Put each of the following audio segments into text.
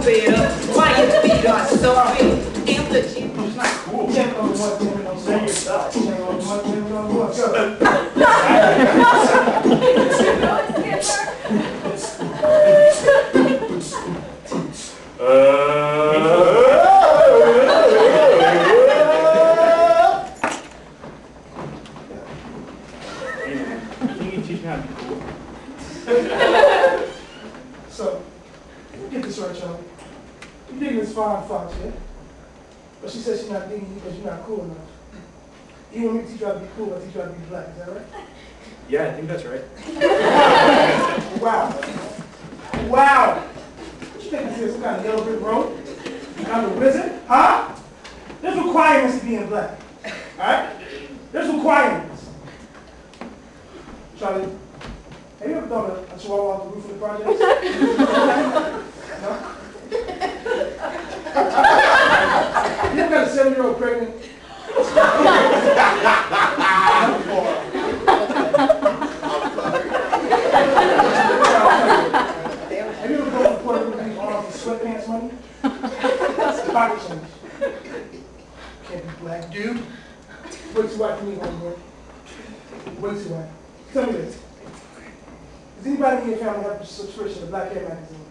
better. Why your feet are so big? And the G from my So, get this right, y'all. You digging this fine fox, yeah? But she said she's not digging you because you're not cool enough. You want me to teach you how to be cool, I teach you how to be black, is that right? Yeah, I think that's right. Wow. Wow. What you think this is, some kind of yellow brick road? I'm a wizard? Huh? There's requirements to being black. Alright? There's requirements. Charlie, have you ever thrown a chihuahua off the roof of the project? No? You ever got a 7-year-old pregnant? Have you ever gone to Puerto Rico and arms with sweatpants money? That's pocket change. Can't be black, dude. Way too white for me, homeboy. Way too white. Tell me this. Does anybody in your family have a subscription to Black Hair Magazine?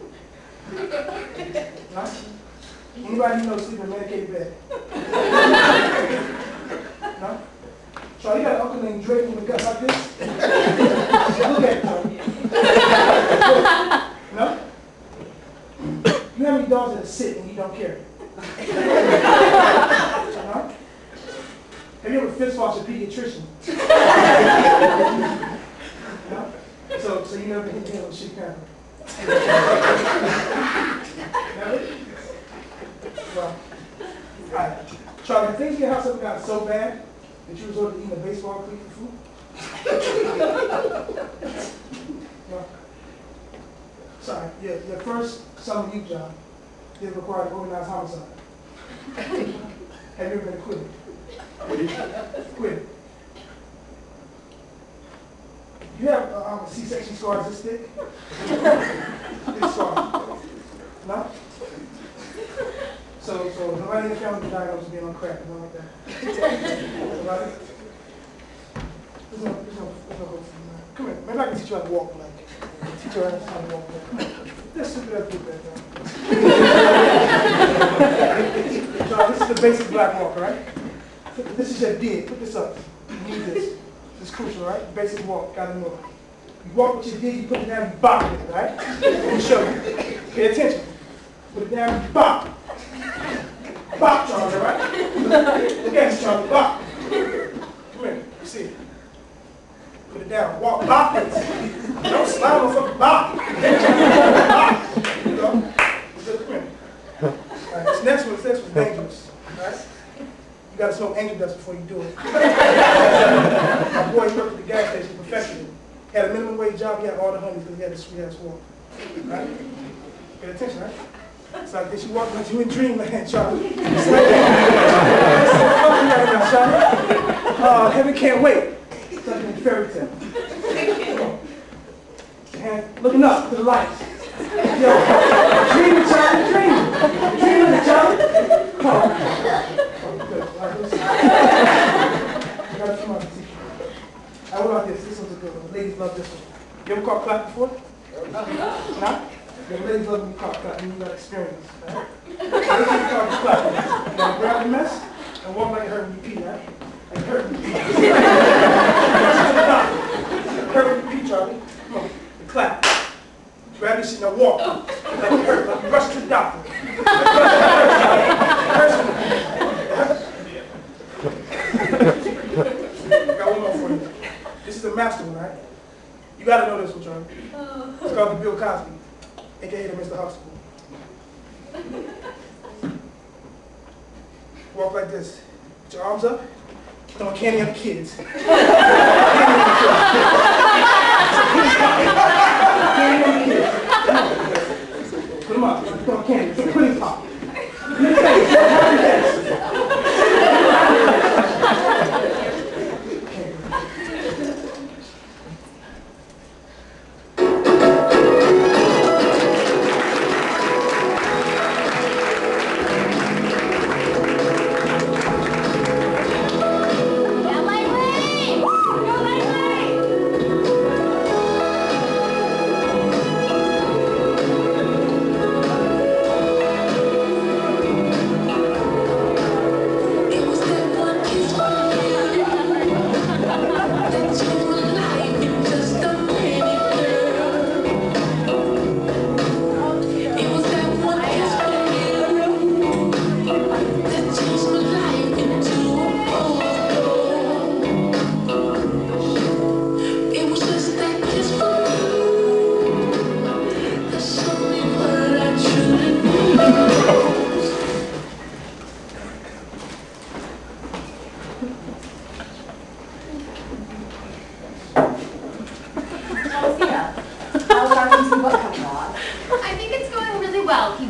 No? Anybody you know sleep in a medicated bed? No? Charlie, you got an uncle named Drake with a gut like this? Look at it, Charlie. No? You have any dogs that sit and you don't care? No? Have you ever fist fought your pediatrician? No? So you never hit him with a shit camera? Never? Well, alright. Charlie, things in your house have gotten so bad that you resorted to eating a baseball cleat for food? No. Sorry, your first summer youth job did require organized homicide. Have you ever been acquitted? Quit. You have a C-section scars this thick? This scar. No? So nobody in the family diagnosed with being on crack, nothing like that. Nobody? There's no hope for you. Come here. Maybe I can teach you how to walk like. Teach you how to walk like. Come here. This stupid ass dude back there. So this is the basic black walk, right? This is your dig. Put this up. You need this. This is crucial, right? Basic walk. Gotta know it. You walk with your dig, you put it down, you bop it, right? Let me show you. Pay attention. Put it down, you bop. Bop, Charlie, right? Look at this, Charlie. Bop. Come here. You see it. Put it down. Walk. Bop it. Don't slide on fucking bop. Bop. There you go. Come here. All right, this next one's dangerous. All right? You gotta smoke angel dust before you do it. My boy worked at the gas station, perfected it. Had a minimum wage job, he had all the honeys because he had a sweet ass walk. Right? Pay attention, right? It's like this, you walk like you in dreamland, Charlie. It's like right now, Charlie. Oh, heaven can't wait. It's like in a fairy tale. And looking up to the lights. Yo, dreaming, Charlie, dreaming. Dreaming, Charlie. Come on. What about this? This one's a good one. Ladies love this one. You ever caught clap before? Nah? The ladies love when you caught clap and you got experience, right? Ladies caught clap. You gotta grab the mess and walk like it hurt when you pee, right? Like it hurt when you pee. It hurt when you pee, Charlie. Come on. The clap. Grab this shit and walk. Like it hurt. Like you rush to the doctor. It hurts when you pee. Got one more for you. This is a master one, right? You gotta know this one, Charlie. It's called the Bill Cosby, aka the Mr. Huxtable. Walk like this. Put your arms up. Throwing candy at the kids. Candy at the kids. Put them up. Throwing candy. It's a pudding pop. In the face. Happy face.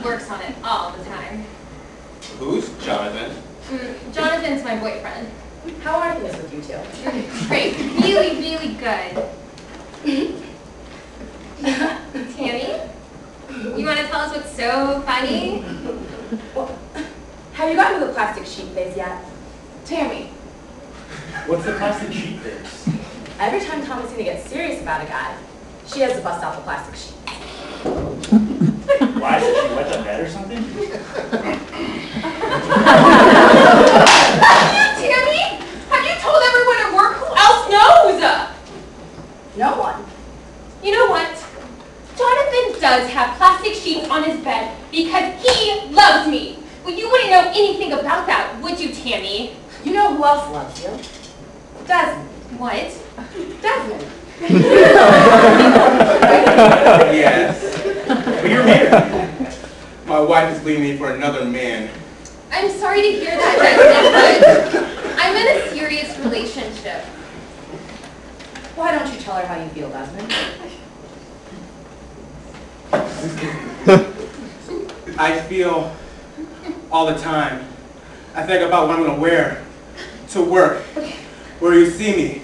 works on it all the time. Who's Jonathan? Jonathan's my boyfriend. How are things with you two? Great. Really, really good. Tammy? You want to tell us what's so funny? Well, have you gotten to the plastic sheet phase yet? Tammy. What's the plastic sheet fix? Every time Thomasina gets serious about a guy, she has to bust out the plastic sheet. Why? Did she wet the bed or something? Tammy? Have you told everyone at work? Who else knows? No one. You know what? Jonathan does have plastic sheets on his bed because he loves me. Well, you wouldn't know anything about that, would you, Tammy? You know who else loves you? Desmond. What? Desmond. Yes. But you're married. My wife is leaving me for another man. I'm sorry to hear that, Desmond, but I'm in a serious relationship. Why don't you tell her how you feel, Desmond? I feel all the time. I think about what I'm going to wear to work. Where you see me.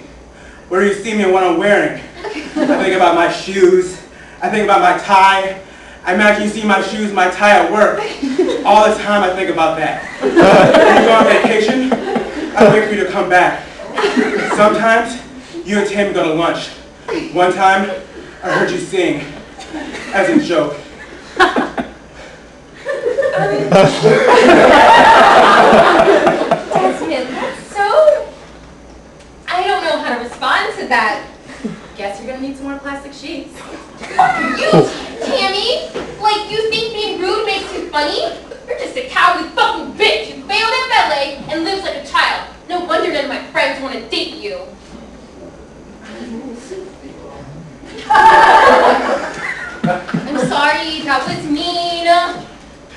Where you see me and what I'm wearing. I think about my shoes. I think about my tie. I imagine you see my shoes, my tie at work. All the time I think about that. When you go on vacation, I wait for you to come back. Sometimes you and Tammy go to lunch. One time, I heard you sing as a joke. Desmond, that's so... I don't know how to respond to that. Guess you're gonna need some more plastic sheets. You, Tammy? Like, you think being rude makes you funny? You're just a cowardly fucking bitch who failed at ballet and lives like a child. No wonder none of my friends want to date you. I'm sorry, that was mean.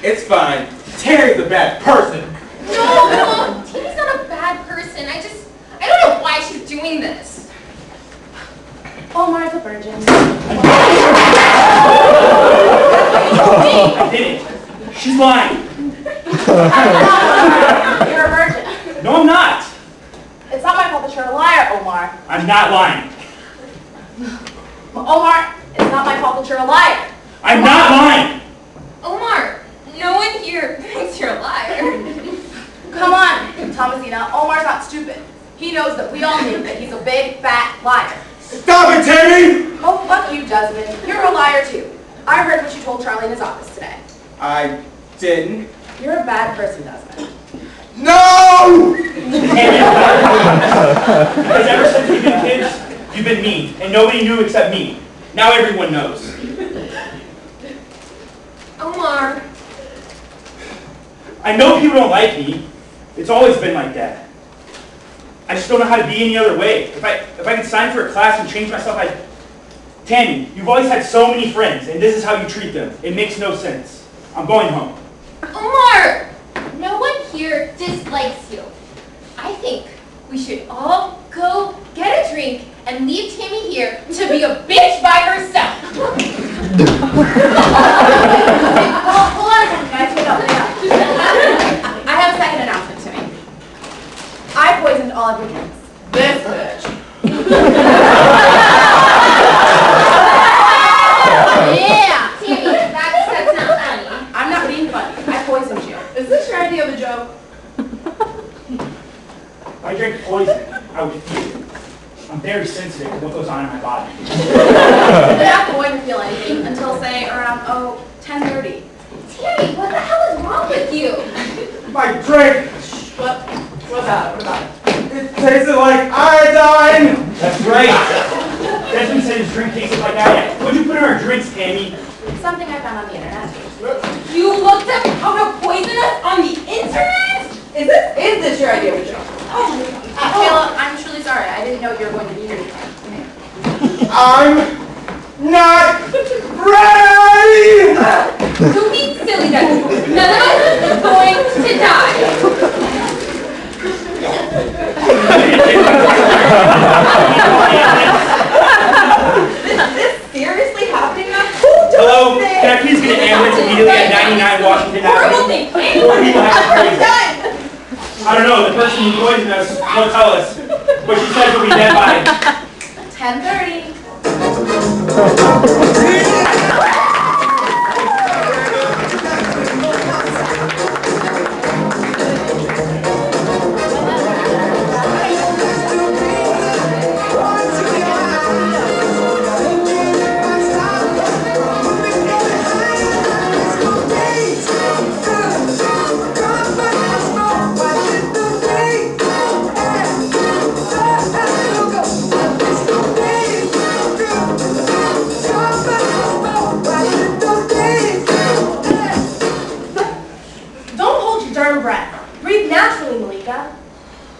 It's fine. Terry's a bad person. No, Tammy's not a bad person. I don't know why she's doing this. Omar's a virgin. I didn't. She's lying. You're a virgin. No, I'm not. It's not my fault that you're a liar, Omar. I'm not lying. Omar, it's not my fault that you're a liar. I'm not lying. Omar, no one here thinks you're a liar. Come on, Thomasina. Omar's not stupid. He knows that we all think that he's a big, fat liar. Stop it, Tammy! Oh, fuck you, Desmond. You're a liar, too. I heard what you told Charlie in his office today. I didn't. You're a bad person, Desmond. No! Because ever since we've been kids, you've been mean, and nobody knew except me. Now everyone knows. Omar. I know people don't like me. It's always been like that. I just don't know how to be any other way. If I could sign for a class and change myself, Tammy, you've always had so many friends, and this is how you treat them. It makes no sense. I'm going home. Omar! No one here dislikes you. I think we should all go get a drink and leave Tammy here to be a bitch by herself. Hold on a second, guys. Wait up, wait up. I have a second announcement to make. I poisoned all of your drinks. This bitch. Yeah! Tammy, that's not funny. I'm not being funny. I poisoned you. Is this your idea of a joke? If I drank poison, I would feel it. I'm very sensitive to what goes on in my body. You're not going to feel anything until, say, around, 10:30. Tammy, what the hell is wrong with you? My drink! What about it? It tasted like iodine! That's right. Desmond said his drink tasted like that. What'd you put in our drinks, Tammy? Something I found on the internet. You looked up how to poison us on the internet? Is this your idea of a joke? Kayla, I'm truly sorry. I didn't know you were going to be here today. I'm not ready! Don't be silly, Desmond. None of us is going to die. Is this seriously happening now? Hello? Can I please get an ambulance immediately at 99 Washington Horrible Avenue. thing. 4 people have been poisoned. I don't know, the person who poisoned us won't tell us, but she says we'll be dead by 10:30.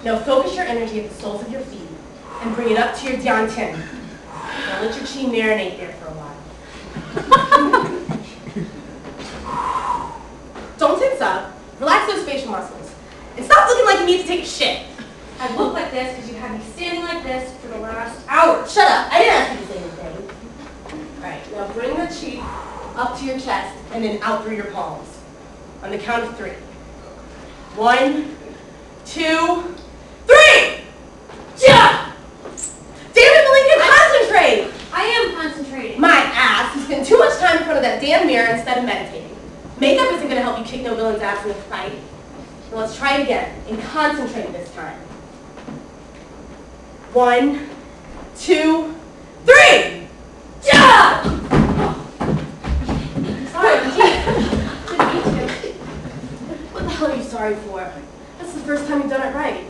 Now focus your energy at the soles of your feet and bring it up to your Diantin. Now let your chi marinate there for a while. Don't tense up. Relax those facial muscles. And stop looking like you need to take a shit. I look like this because you had me standing like this for the last hour. Shut up. I didn't ask you to say anything. Alright, now bring the chi up to your chest and then out through your palms. On the count of 3. 1, 2, 3! Yeah! Damn it, Malika, concentrate! I am concentrating. My ass, you spend too much time in front of that damn mirror instead of meditating. Makeup isn't going to help you kick no villain's ass in a fight. So let's try it again, and concentrate this time. 1, 2, 3! Yeah! Sorry, Didn't mean to. What the hell are you sorry for? That's the first time you've done it right.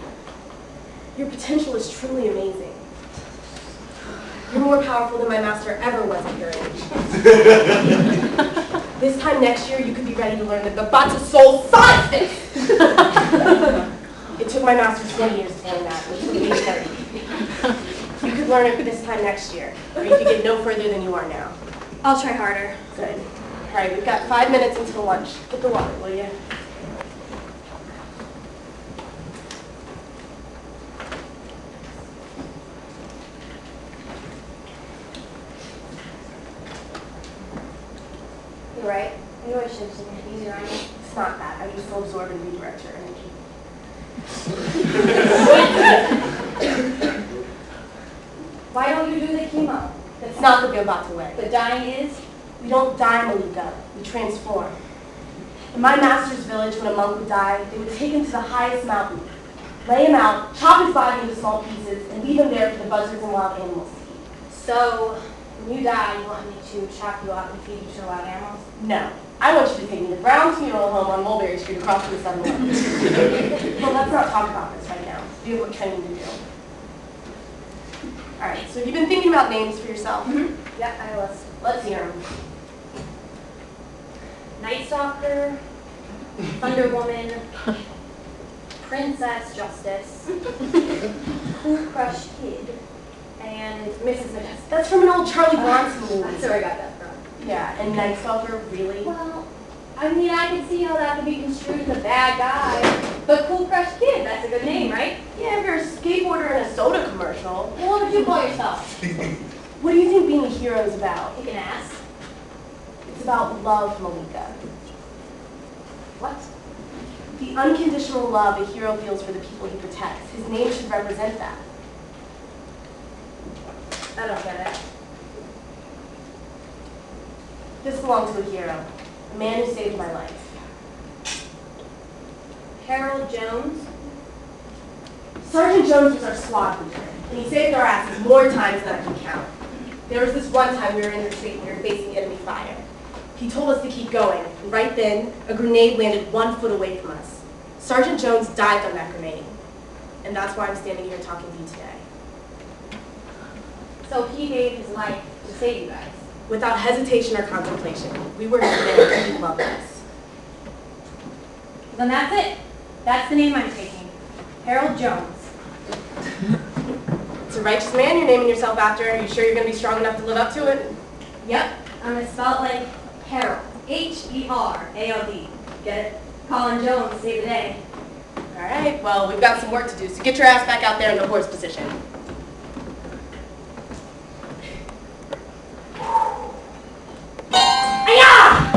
Your potential is truly amazing. You're more powerful than my master ever was at your age. This time next year, you could be ready to learn the Gabatsu Soul Science! It took my master 20 years to learn that, which took me 30. You could learn it this time next year, or you could get no further than you are now. I'll try harder. Good. All right, we've got 5 minutes until lunch. Get the water, will you? You're right. Maybe I should have taken it easier on you. It's not that. I just so absorb and redirect your energy. Why don't you do the chemo? That's not the Gabatsu way. The dying is? We don't die, Malika. We transform. In my master's village, when a monk would die, they would take him to the highest mountain, lay him out, chop his body into small pieces, and leave him there for the buzzards and wild animals to eat. So, when you die, you want me to chop you up and feed you to wild animals? No. I want you to take me to Brown's Funeral Home on Mulberry Street across from the 7-Eleven. Well, let's not talk about this right now. We have what training to do. All right, so have you been thinking about names for yourself? Mm-hmm. Yeah, I was. Let's hear them. Night Stalker, Thunder Woman, Princess Justice, Cool Crush Kid, and Mrs. Majestic. That's from an old Charlie Bronson movie. That's where I got that from. Yeah, and Night Stalker, really? Well, I mean, I can see how that could be construed as a bad guy. But Cool Crush Kid, that's a good name, right? Yeah, if you're a skateboarder in a soda commercial. Well, what would you call yourself? What do you think being a hero is about? Kick an ass? It's about love, Malika. What? The unconditional love a hero feels for the people he protects. His name should represent that. I don't get it. This belongs to a hero, a man who saved my life. Harold Jones? Sergeant Jones was our squad leader, and he saved our asses more times than I can count. There was this one time we were in retreat and we were facing enemy fire. He told us to keep going, and right then, a grenade landed 1 foot away from us. Sergeant Jones dived on that grenade, and that's why I'm standing here talking to you today. So he gave his life to save you guys. Without hesitation or contemplation, we were his men and he loved us. Then that's it. That's the name I'm taking. Harold Jones. It's a righteous man you're naming yourself after. Are you sure you're going to be strong enough to live up to it? Yep. I'm going to spell it like Harold. H-E-R-A-L-D. Get it? Colin Jones, save the day. All right, well, we've got some work to do, so get your ass back out there in the horse position. Hi-ya!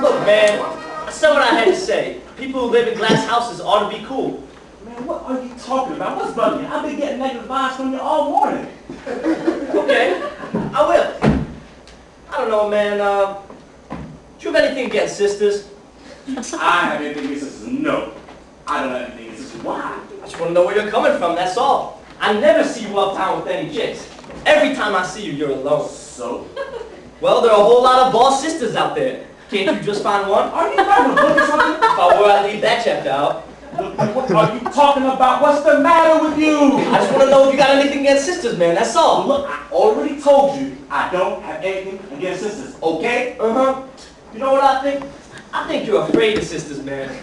Look, man, I said what I had to say. People who live in glass houses ought to be cool. Man, what are you talking about? What's bugging you? I've been getting negative vibes from you all morning. Okay, I will. I don't know, man. Do you have anything against sisters? I have anything against sisters. No. I don't have anything against sisters. Why? I just want to know where you're coming from, that's all. I never see you uptown with any chicks. Every time I see you, you're alone. So? Well, there are a whole lot of boss sisters out there. Can't you just find one? Are you writing a book or something? If I were, I'd leave that chapter out. What are you talking about? What's the matter with you? I just want to know if you got anything against sisters, man, that's all. Look, I already told you I don't have anything against sisters, okay? Uh-huh. You know what I think? I think you're afraid of sisters, man.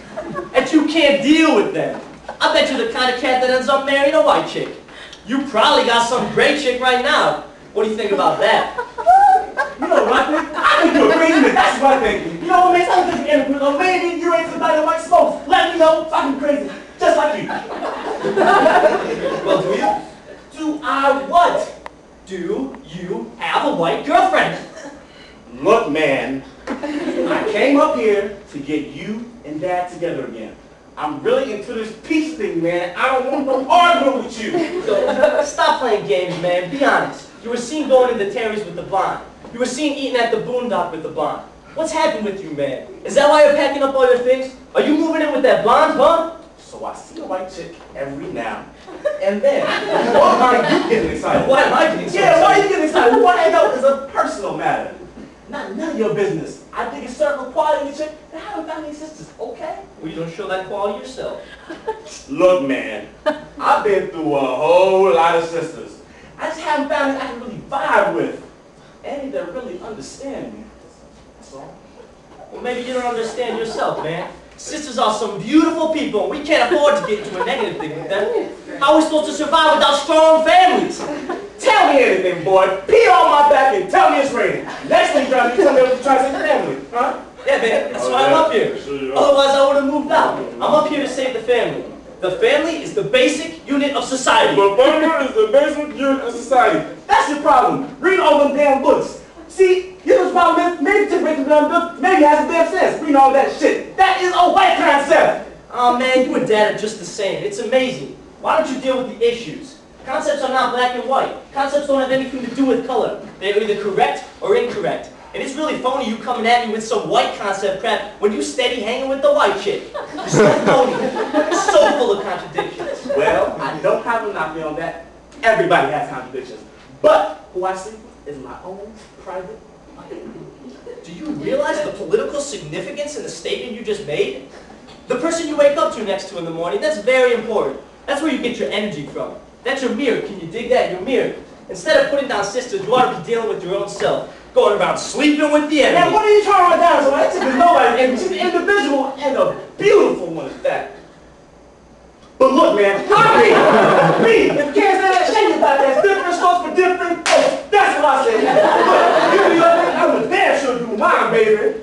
That you can't deal with them. I bet you're the kind of cat that ends up marrying a white chick. You probably got some gray chick right now. What do you think about that? You know what I think? I think you're crazy, man. That's what I think. You know what, man? I don't think you're anything. Or maybe you ain't somebody that likes smoke. Let me know if I'm crazy. Just like you. Well, do you? Do I what? Do you have a white girlfriend? Look, man. I came up here to get you and Dad together again. I'm really into this peace thing, man. I don't want no arguing with you. So, stop playing games, man. Be honest. You were seen going into Terry's with the blonde. You were seen eating at the Boondock with the blonde. What's happened with you, man? Is that why you're packing up all your things? Are you moving in with that blonde, huh? So I see a white chick every now and then. Why are you getting excited? Why am I getting so Yeah, why are excited? you getting excited? Why know it's a personal matter. None of your business. I think it's certain quality in a chick that haven't found any sisters, okay? Well, you don't show that quality yourself. Look, man, I've been through a whole lot of sisters. I just haven't found any I can really vibe with. Any that really understand me. That's all. Well, maybe you don't understand yourself, man. Sisters are some beautiful people, and we can't afford to get into a negative thing with them. How are we supposed to survive without strong families? Tell me anything, boy. Pee on my back and tell me it's raining. Next thing you try to tell me what you're trying to say family, huh? Yeah, man, that's why I'm up here. Otherwise, I would have moved out. I'm up here to save the family. The family is the basic unit of society. The family is the basic unit of society. That's your problem. Read all them damn books. See, here's the problem is, maybe to read the damn book, maybe has some damn sense. Reading all that shit. That is a white concept. Oh man, you and Dad are just the same. It's amazing. Why don't you deal with the issues? Concepts are not black and white. Concepts don't have anything to do with color. They're either correct or incorrect. And it's really phony you coming at me with some white concept crap when you steady hanging with the white chick. You're so phony. You're so full of contradictions. Well, I don't have a knock on that. Everybody has contradictions. But who I sleep with is my own private life. Do you realize the political significance in the statement you just made? The person you wake up to next to in the morning, that's very important. That's where you get your energy from. That's your mirror. Can you dig that? Your mirror. Instead of putting down sisters, you ought to be dealing with your own self. Going around sleeping with the enemy. Man, what are you trying to write down? So that chick is nobody, and she's an individual and a beautiful one at that. But look, man, me, if you can't say that, shake about that. Different strokes for different folks. That's what I say. Look, you do your thing, I'm a damn sure do mine, baby.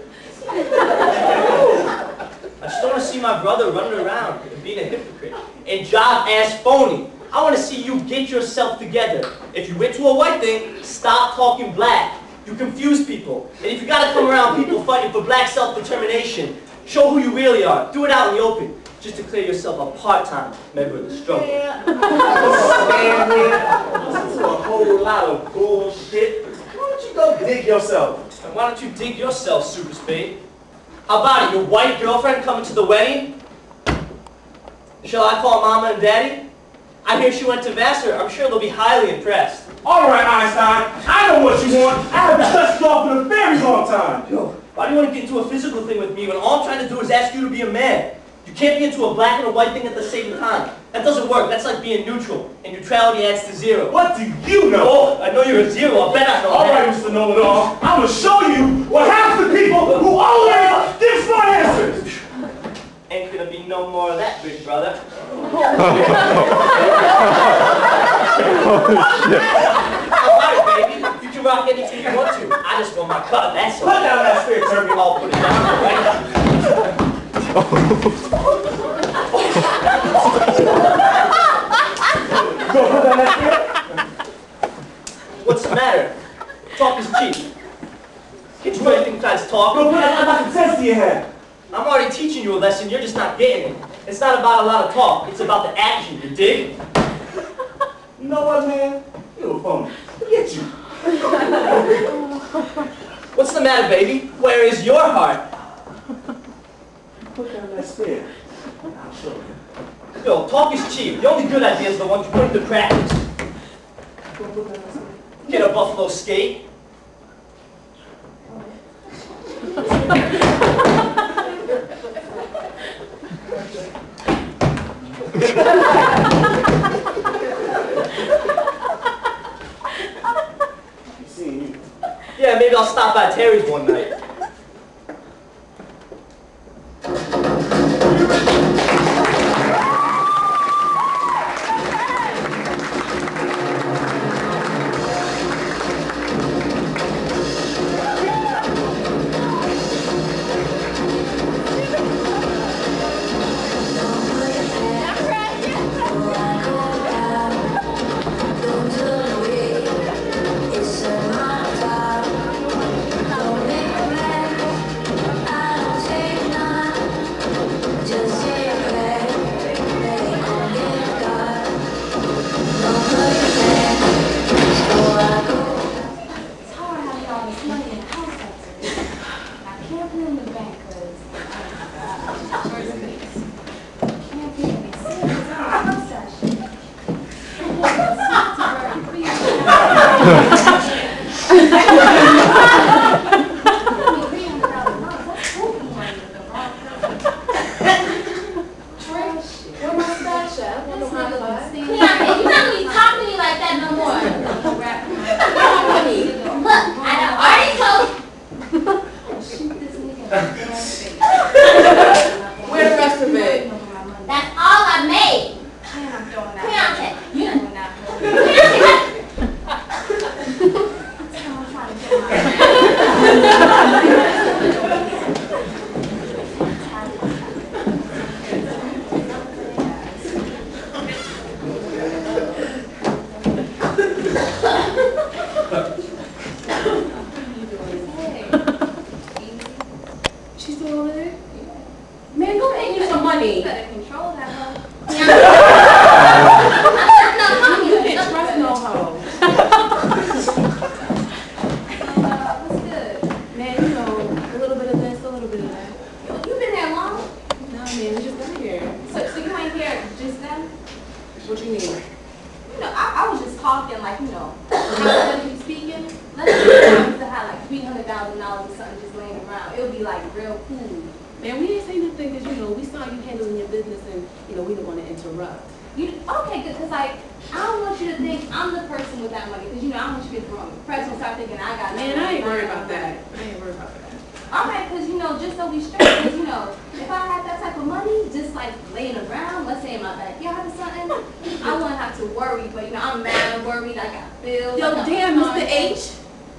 I just don't want to see my brother running around and being a hypocrite and job-ass phony. I want to see you get yourself together. If you went to a white thing, stop talking black. You confuse people. And if you got to come around people fighting for black self-determination, show who you really are. Do it out in the open. Just declare yourself a part-time member of the struggle. Man, listen to a whole lot of bullshit. Why don't you go dig yourself? And why don't you dig yourself, Super Spade? How about it? Your white girlfriend coming to the wedding? Shall I call Mama and Daddy? I hear she went to Vassar. I'm sure they'll be highly impressed. All right, Einstein, I know what you want. I have been touched off for a very long time. Yo, why do you want to get into a physical thing with me when all I'm trying to do is ask you to be a man? You can't be into a black and a white thing at the same time. That doesn't work. That's like being neutral, and neutrality adds to zero. What do you know? Oh, I know you're a zero. I bet I know All that. right, Mr. Know-it-all. I'm gonna show you what half the people who always give smart answers. Ain't gonna be no more of that, big brother. Alright, baby. You can rock anything you want to. I just want my cut, that's all. Put down that spirit, Turkey. I'll put it down, right? Go put down that spirit. What's the matter? Talk is cheap. Can't you do anything besides talk? Go put that fucking sense to your head. I'm already teaching you a lesson, you're just not getting it. It's not about a lot of talk, it's about the action, you dig? You know what, man? You're a phony. Forget you. What's the matter, baby? Where is your heart? Put down that spirit. I'll show you. Yo, talk is cheap. The only good ideas are the ones you put into practice. Go put down that spirit. Get a buffalo skate. Seeing you. Yeah, maybe I'll stop by Terry's one night. Where the rest of it? That's all I made. She's still over there? Man, go pay you some money. Better control that hoe. Trust no hoe. What's good? Man, you know, a little bit of this, a little bit of that. You been there long? No, man, we just got here. So you ain't here just then? What you mean? You know, I was just talking like, you know, how you speaking. Let's say I used to have like $300,000 or something just laying around. It would be like real cool. Man, we didn't say nothing because, you know, we saw you handling your business and, you know, we didn't want to interrupt. Okay, good, because like, I don't want you to think I'm the person with that money, because you know, I don't want you to get the wrong impression, start thinking I got Man, I ain't worried about that. I ain't worried about that. Alright, because you know, just so we straight, because you know, if I had that type of money, just like laying around, let's say in my backyard or something, I wouldn't have to worry, but you know, I'm mad and worried, I got bills. I Yo, got damn, Mr. cars. H.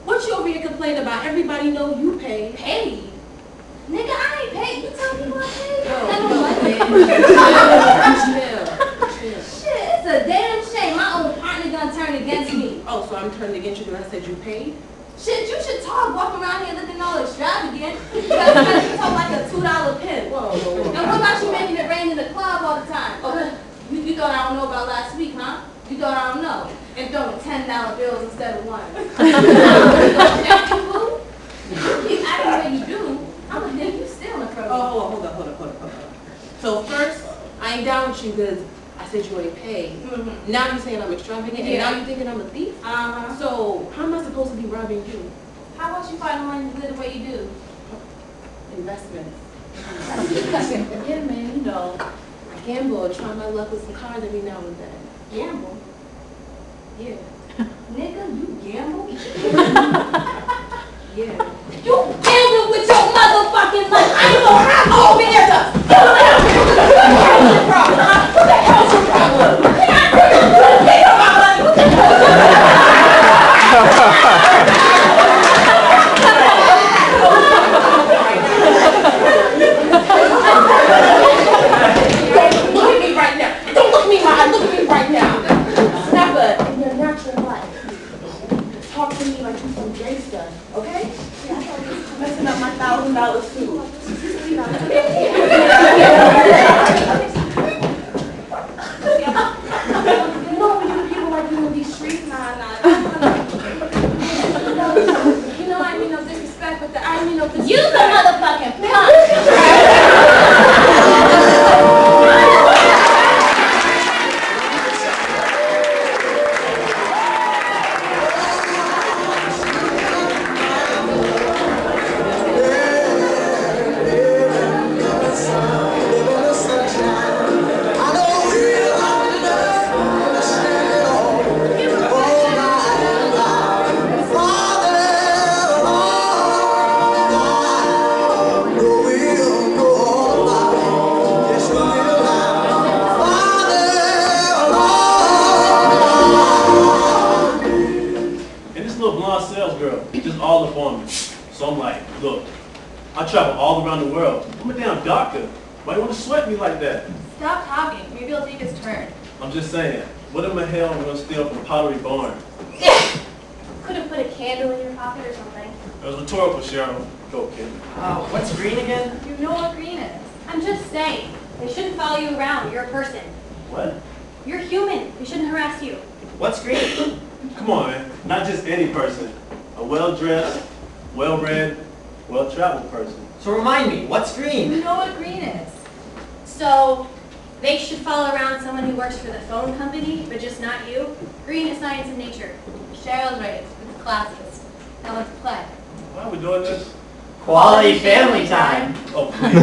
What you over here complaining about? Everybody know you pay. Paid? Nigga, I ain't paid. You tell people I paid? Yo, That yo, don't man. Chill. Shit, it's a damn shame. My own partner gonna turn against me. Oh, so I'm turning against you because I said you paid? Shit, you should talk, walk around here looking all extravagant. You gotta talk like a $2 pin. Whoa. And what about you making it rain in the club all the time? Oh, you thought I don't know about last week, huh? You thought I don't know? And throwing $10 bills instead of one. You keep acting the way you do, I'm gonna think you stealing from me. Oh, hold up. So first, I ain't down with you because I said you ain't paid. Mm-hmm. Now you saying I'm extravagant, and Yeah. now you thinking I'm a thief? Uh-huh. So how am I supposed to be robbing you? How about you find the money to live the way you do? Investment. Yeah, man. you know, I gamble or try my luck with some cards every now and then. Gamble? Yeah. Nigga, you gamble? Yeah. You gamble with your motherfucking life. I know I'm over here to fill it out. What's your problem, huh? What the hell's your problem? Can I bring you to the thing about money? What the Don't look at me right now. Don't look me in my eye. Look at me right now. Snapper, in your natural life. Talk to me like you're some gangster, okay? Messing up my $1,000 too. You know when you people like you in these streets? Nah. You know I mean no disrespect, but I mean no disrespect. Use the motherfucking punch. And this little blonde sales girl just all up on me. So I'm like, look, I travel all around the world. I'm a damn doctor. Why you want to sweat me like that? Stop talking. Maybe he'll take his turn. I'm just saying, what in the hell am I going to steal from Pottery Barn? Could have put a candle in your pocket or something. It was rhetorical, Cheryl. Go, kid. What's green again? You know what green is. I'm just saying. They shouldn't follow you around. You're a person. What? You're human. They shouldn't harass you. What's green? Come on, man. Not just any person. A well-dressed, well-read, well-traveled person. So remind me, what's green? You know what green is. So, they should follow around someone who works for the phone company, but just not you. Green is science and nature. Cheryl's right. It's classes. Now let's play. Why are we doing this? Quality family time. Oh, please.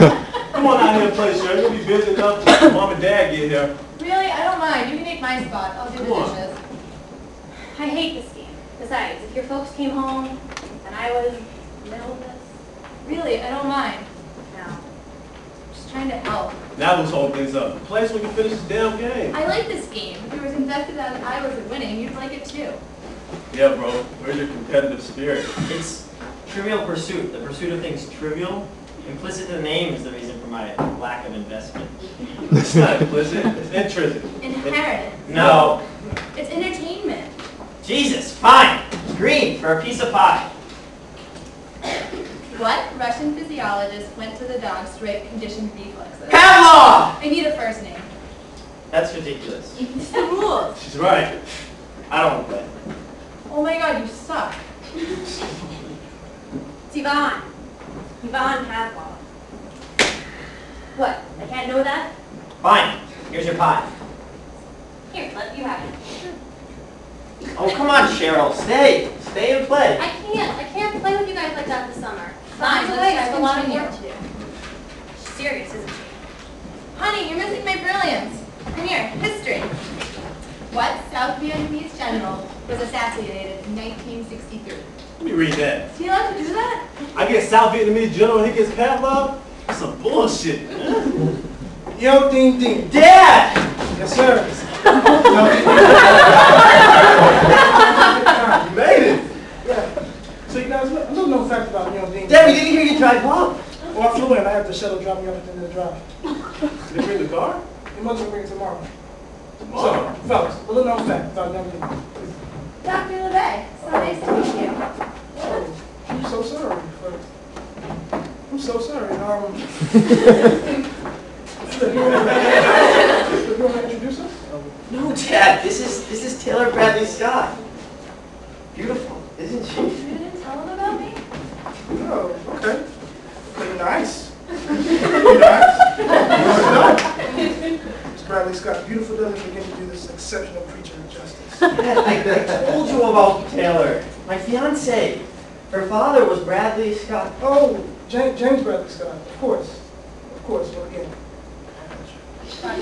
Come on out here and play, Cheryl. You'll be busy enough till Mom and Dad get here. Really? I don't mind. You can take my spot. I'll do the Come on. dishes. I hate this game. Besides, if your folks came home and I was in the middle of this, really, I don't mind. No. I'm just trying to help. Now let's hold things up. Play so we can finish this damn game. I like this game. If you were as invested as I was in winning, you'd like it too. Yeah, bro. Where's your competitive spirit? It's Trivial Pursuit, the pursuit of things trivial. Implicit in the name is the reason for my lack of investment. It's not implicit. It's intrinsic. Inherent. No. It's entertainment. Jesus, fine. Green for a piece of pie. What Russian physiologist went to the dog's straight conditioned reflexes? Pavlov! I need a first name. That's ridiculous. It's the rules. She's right. I don't want to play. Oh my god, you suck. It's Ivan. Ivan Pavlov. What? I can't know that? Fine. Here's your pie. Here, let you have it. Oh, come on, Cheryl. Stay. Stay and play. I can't play with you guys like that this summer. Fine, Let's let's I have a lot of continue. work to do. She's serious, isn't she? Honey, you're missing my brilliance. Come here, history. What South Vietnamese general was assassinated in 1963? Let me read that. Do you allowed to do that? I get South Vietnamese general and he gets Pavlov? That's some bullshit, man. Yo, Ding Ding. Dad! Yes, sir. You made it. Yeah. So you guys, a little known fact about Yo, Ding Ding. Dad, we didn't hear you drive up. Well, I flew in. I have the shuttle drop me off at the end of the drive. Did they bring the car? Your mother will bring it tomorrow. Tomorrow. So, fellas, a little known fact about Young Ding. Dr. LeVay, so nice to meet you. Oh, I'm so sorry. I'm so sorry. You want to introduce us? No, Dad. This is Taylor Bradley Scott. Beautiful, isn't she? You didn't tell him about me? Oh, okay. Pretty nice. Pretty nice. It's Bradley Scott. Beautiful doesn't forget to do this exceptional preacher justice. Dad, I told you about Taylor. My fiance. Her father was Bradley Scott. Oh, James Bradley Scott. Of course. Well, again, I'm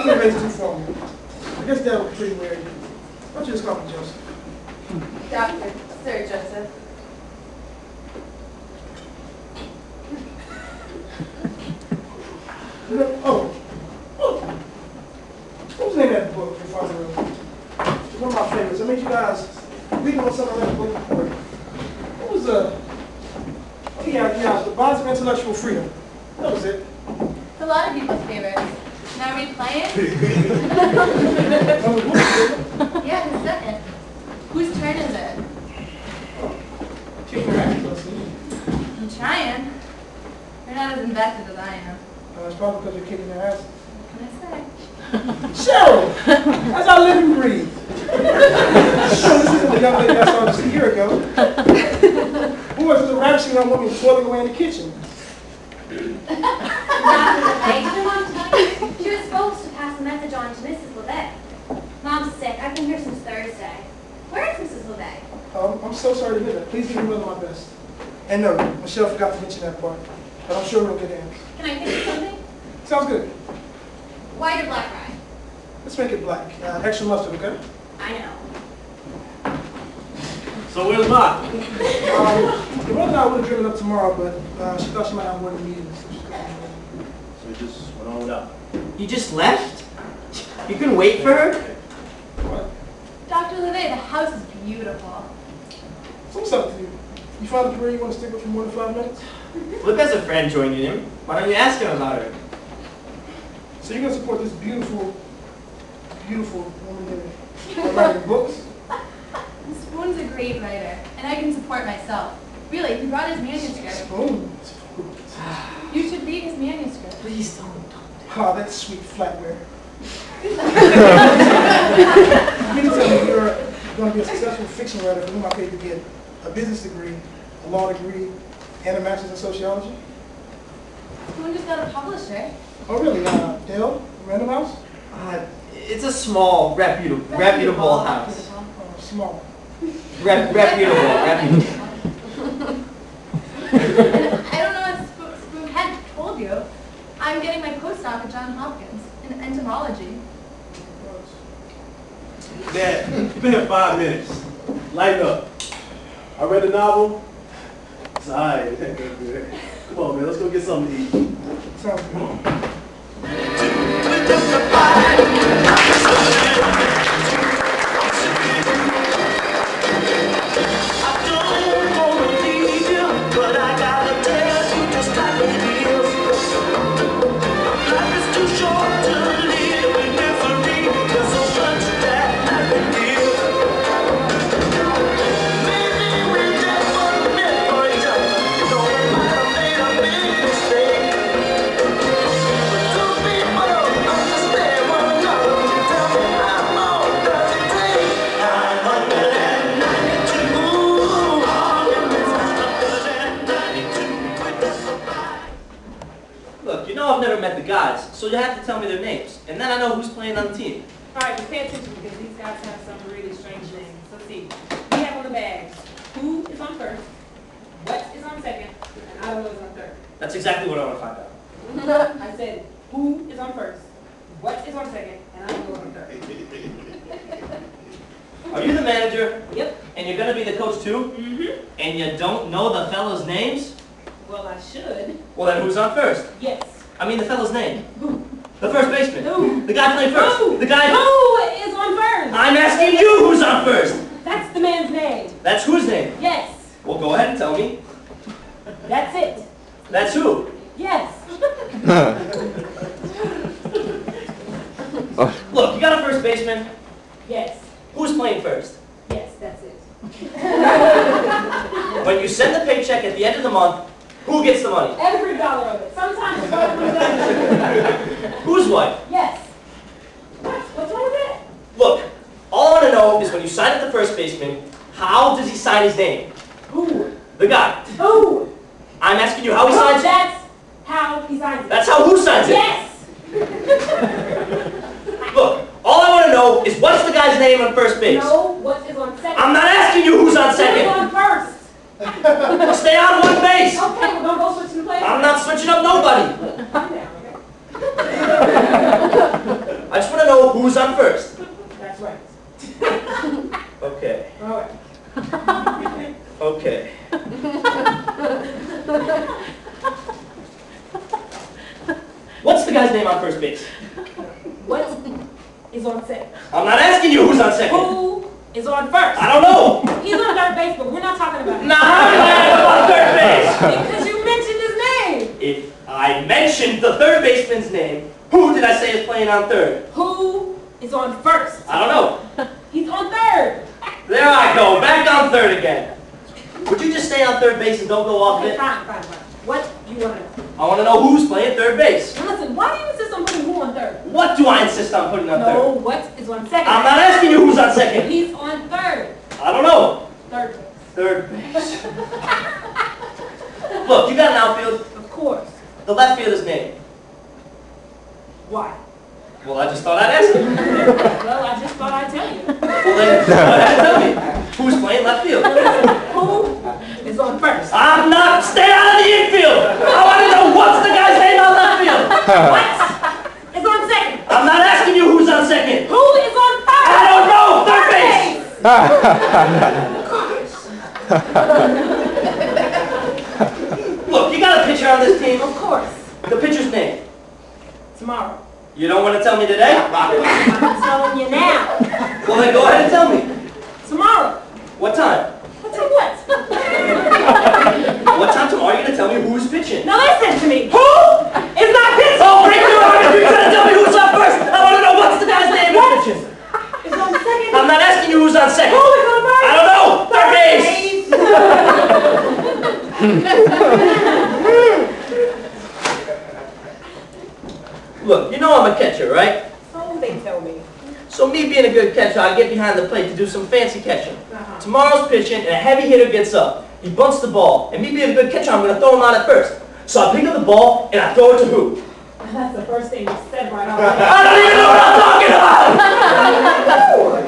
gonna raise too formal. I guess that was pretty weird. Why don't you just call me Joseph? Doctor, Sir Joseph. Oh. What was the name of that book before I wrote? It's one of my favorites. I made you guys read on some of that book before. What was oh yeah, The Bonds of Intellectual Freedom. That was it. It's a lot of people's favorites. Now are we playing? Yeah, the second. Whose turn is it? Kick your ass, let's see. I'm trying. You're not as invested as I am. It's probably because you're kicking their ass. What can I say? Cheryl! That's how I live and breathe. Sure, this isn't the young lady I saw just a year ago. Boy, there's a ravishing young woman toiling away in the kitchen. She was supposed to pass the message on to Mrs. LeVay. Mom's sick. I've been here since Thursday. Where is Mrs. LeVay? I'm so sorry to hear that. Please give me my best. And no, Michelle forgot to mention that part. But I'm sure we'll get dance. Can I pick something? Sounds good. White or black rye? Let's make it black. Extra mustard, okay? I know. So where's Mark? The brother and I would have driven up tomorrow, but she thought she might have more meetings. So So he just went on without. You just left? You couldn't wait for her? what? Dr. LeVay, the house is beautiful. So what's up to you? You found a career you want to stick with for more than 5 minutes? Flip has a friend joining him. Why don't you ask him about her? So you're going to support this beautiful, beautiful woman here writing books? Spoon's a great writer, and I can support myself. Really, he brought his manuscript. Spoon. You should read his manuscript. Please don't. Oh, that's sweet flatware. You mean to tell me you're going to be a successful fiction writer for whom I paid to get a business degree, a law degree, and a master's in sociology? Spoon just got a publisher. Oh, really? Dale? Random House? It's a small, reputable house. Oh, small. Reputable. I don't know if Spoon had told you. I'm getting my postdoc at Johns Hopkins in entomology. Dad, you've been here 5 minutes. Lighten up. I read the novel. It's alright. Come on, man. Let's go get something to eat. Sounds good. So you have to tell me their names, and then I know who's playing on the team. All right, but pay attention because these guys have some really strange names. Let's see. We have on the bags who is on first, what is on second, and I don't know who's on third. That's exactly what I want to find out. I said who is on first, what is on second, and I don't know who's on third. Are you the manager? Yep. And you're going to be the coach too? Mm-hmm. And you don't know the fellas' names? Well, I should. Well, then who's on first? Yes. I mean the fella's name. Who? The first baseman. Who? The guy playing first. Who? The guy... Who is on first? I'm asking you who's on first. That's the man's name. That's whose name? Yes. Well, go ahead and tell me. That's it. That's who? Yes. Look, you got a first baseman. Yes. Who's playing first? Yes, that's it. When you send the paycheck at the end of the month, who gets the money? Every dollar of it. Sometimes it's $100. Whose wife? Yes. What's wrong with that? Look, all I want to know is when you sign at the first baseman, how does he sign his name? Who? The guy. Who? I'm asking you how he Oh, signs it. that's how he signs it. That's how who signs it? Yes. Look, all I want to know is what's the guy's name on first base? No, what is on second? I'm not asking you who's on second. Who's on first? Stay on one base. Okay, we're gonna go switch the players. I'm not switching up nobody. who's on first? That's right. Okay. All right. Okay. What's the guy's name on first base? What is on second? I'm not asking you who's on second. Who is on first? I don't know. He's on third base, but we're not talking about him. Nah, I'm on third base. Because you mentioned his name. If I mentioned the third baseman's name, who did I say is playing on third? Who is on first? I don't know. He's on third. There I go, back on third again. Would you just stay on third base and don't go off Okay, it? fine. What do you want to know? I want to know who's playing third base. Now listen, why do you insist on putting who on third? What do I insist on putting on No, third? what is on second? I'm not asking you who's on second. He's on third. I don't know. Third base. Third base. Look, you got an outfield. Of course. The left fielder's name. Why? Well, I just thought I'd ask you. Well, I just thought I'd tell you. Well, then, go ahead and tell me. Who's playing left field? Who is on first? I'm not. Stay out of the infield. I want to know what's the guy's name on left field. What is on second? I'm not asking you who's on second. Who is on third? I don't know. Third base. Look, you got a pitcher on this team. Of course. The pitcher's name. Tomorrow. You don't want to tell me today? I'm telling you now. Well, then go ahead and tell me. Tomorrow. What time? What's in what? What time tomorrow are you going to tell me who's pitching? Now listen to me. Who? It's not pitching. Oh, break your arm if you're trying to tell me who's on first. I want to know what's the guy's name who's pitching. It's on second. I'm not asking you who's on second. Who is on first? I don't know. Third base. Look, you know I'm a catcher, right? So they tell me. So me being a good catcher, I get behind the plate to do some fancy catching. Tomorrow's pitching, and a heavy hitter gets up. He bunts the ball, and me being a good catcher, I'm going to throw him out at first. So I pick up the ball, and I throw it to who? That's the first thing you said right off. I don't even know what I'm talking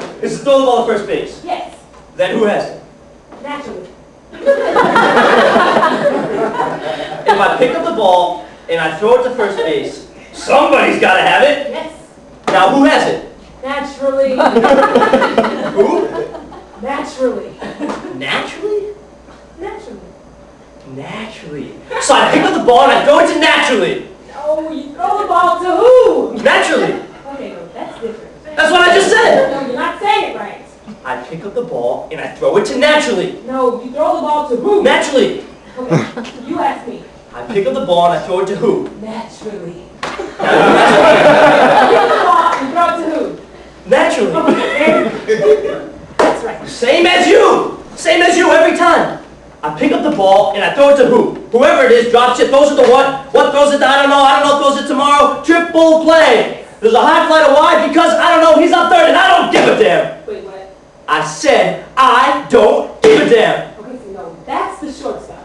about! It's to throw the ball to first base. Yes, Then who has it? naturally. If I pick up the ball, and I throw it to first base, somebody's got to have it. Yes, Now who has it? naturally. Who? Naturally. Naturally? Naturally. Naturally. So I pick up the ball and I throw it to naturally. No, you throw the ball to who? Naturally. Okay, no, that's different. That's what I just said. No, you're not saying it right. I pick up the ball and I throw it to naturally. No, you throw the ball to who? Naturally. Okay, you ask me. I pick up the ball and I throw it to who? Naturally. Naturally. Pick the ball and throw it to who? Naturally. That's right. Same as you. Same as you every time. I pick up the ball and I throw it to who? Whoever it is drops it, throws it to what? What throws it to I don't know, throws it tomorrow. Triple play. There's a high flight of wide because I don't know, he's on third and I don't give a damn. Wait, what? I said I don't give a damn. Okay, so no, that's the shortstop.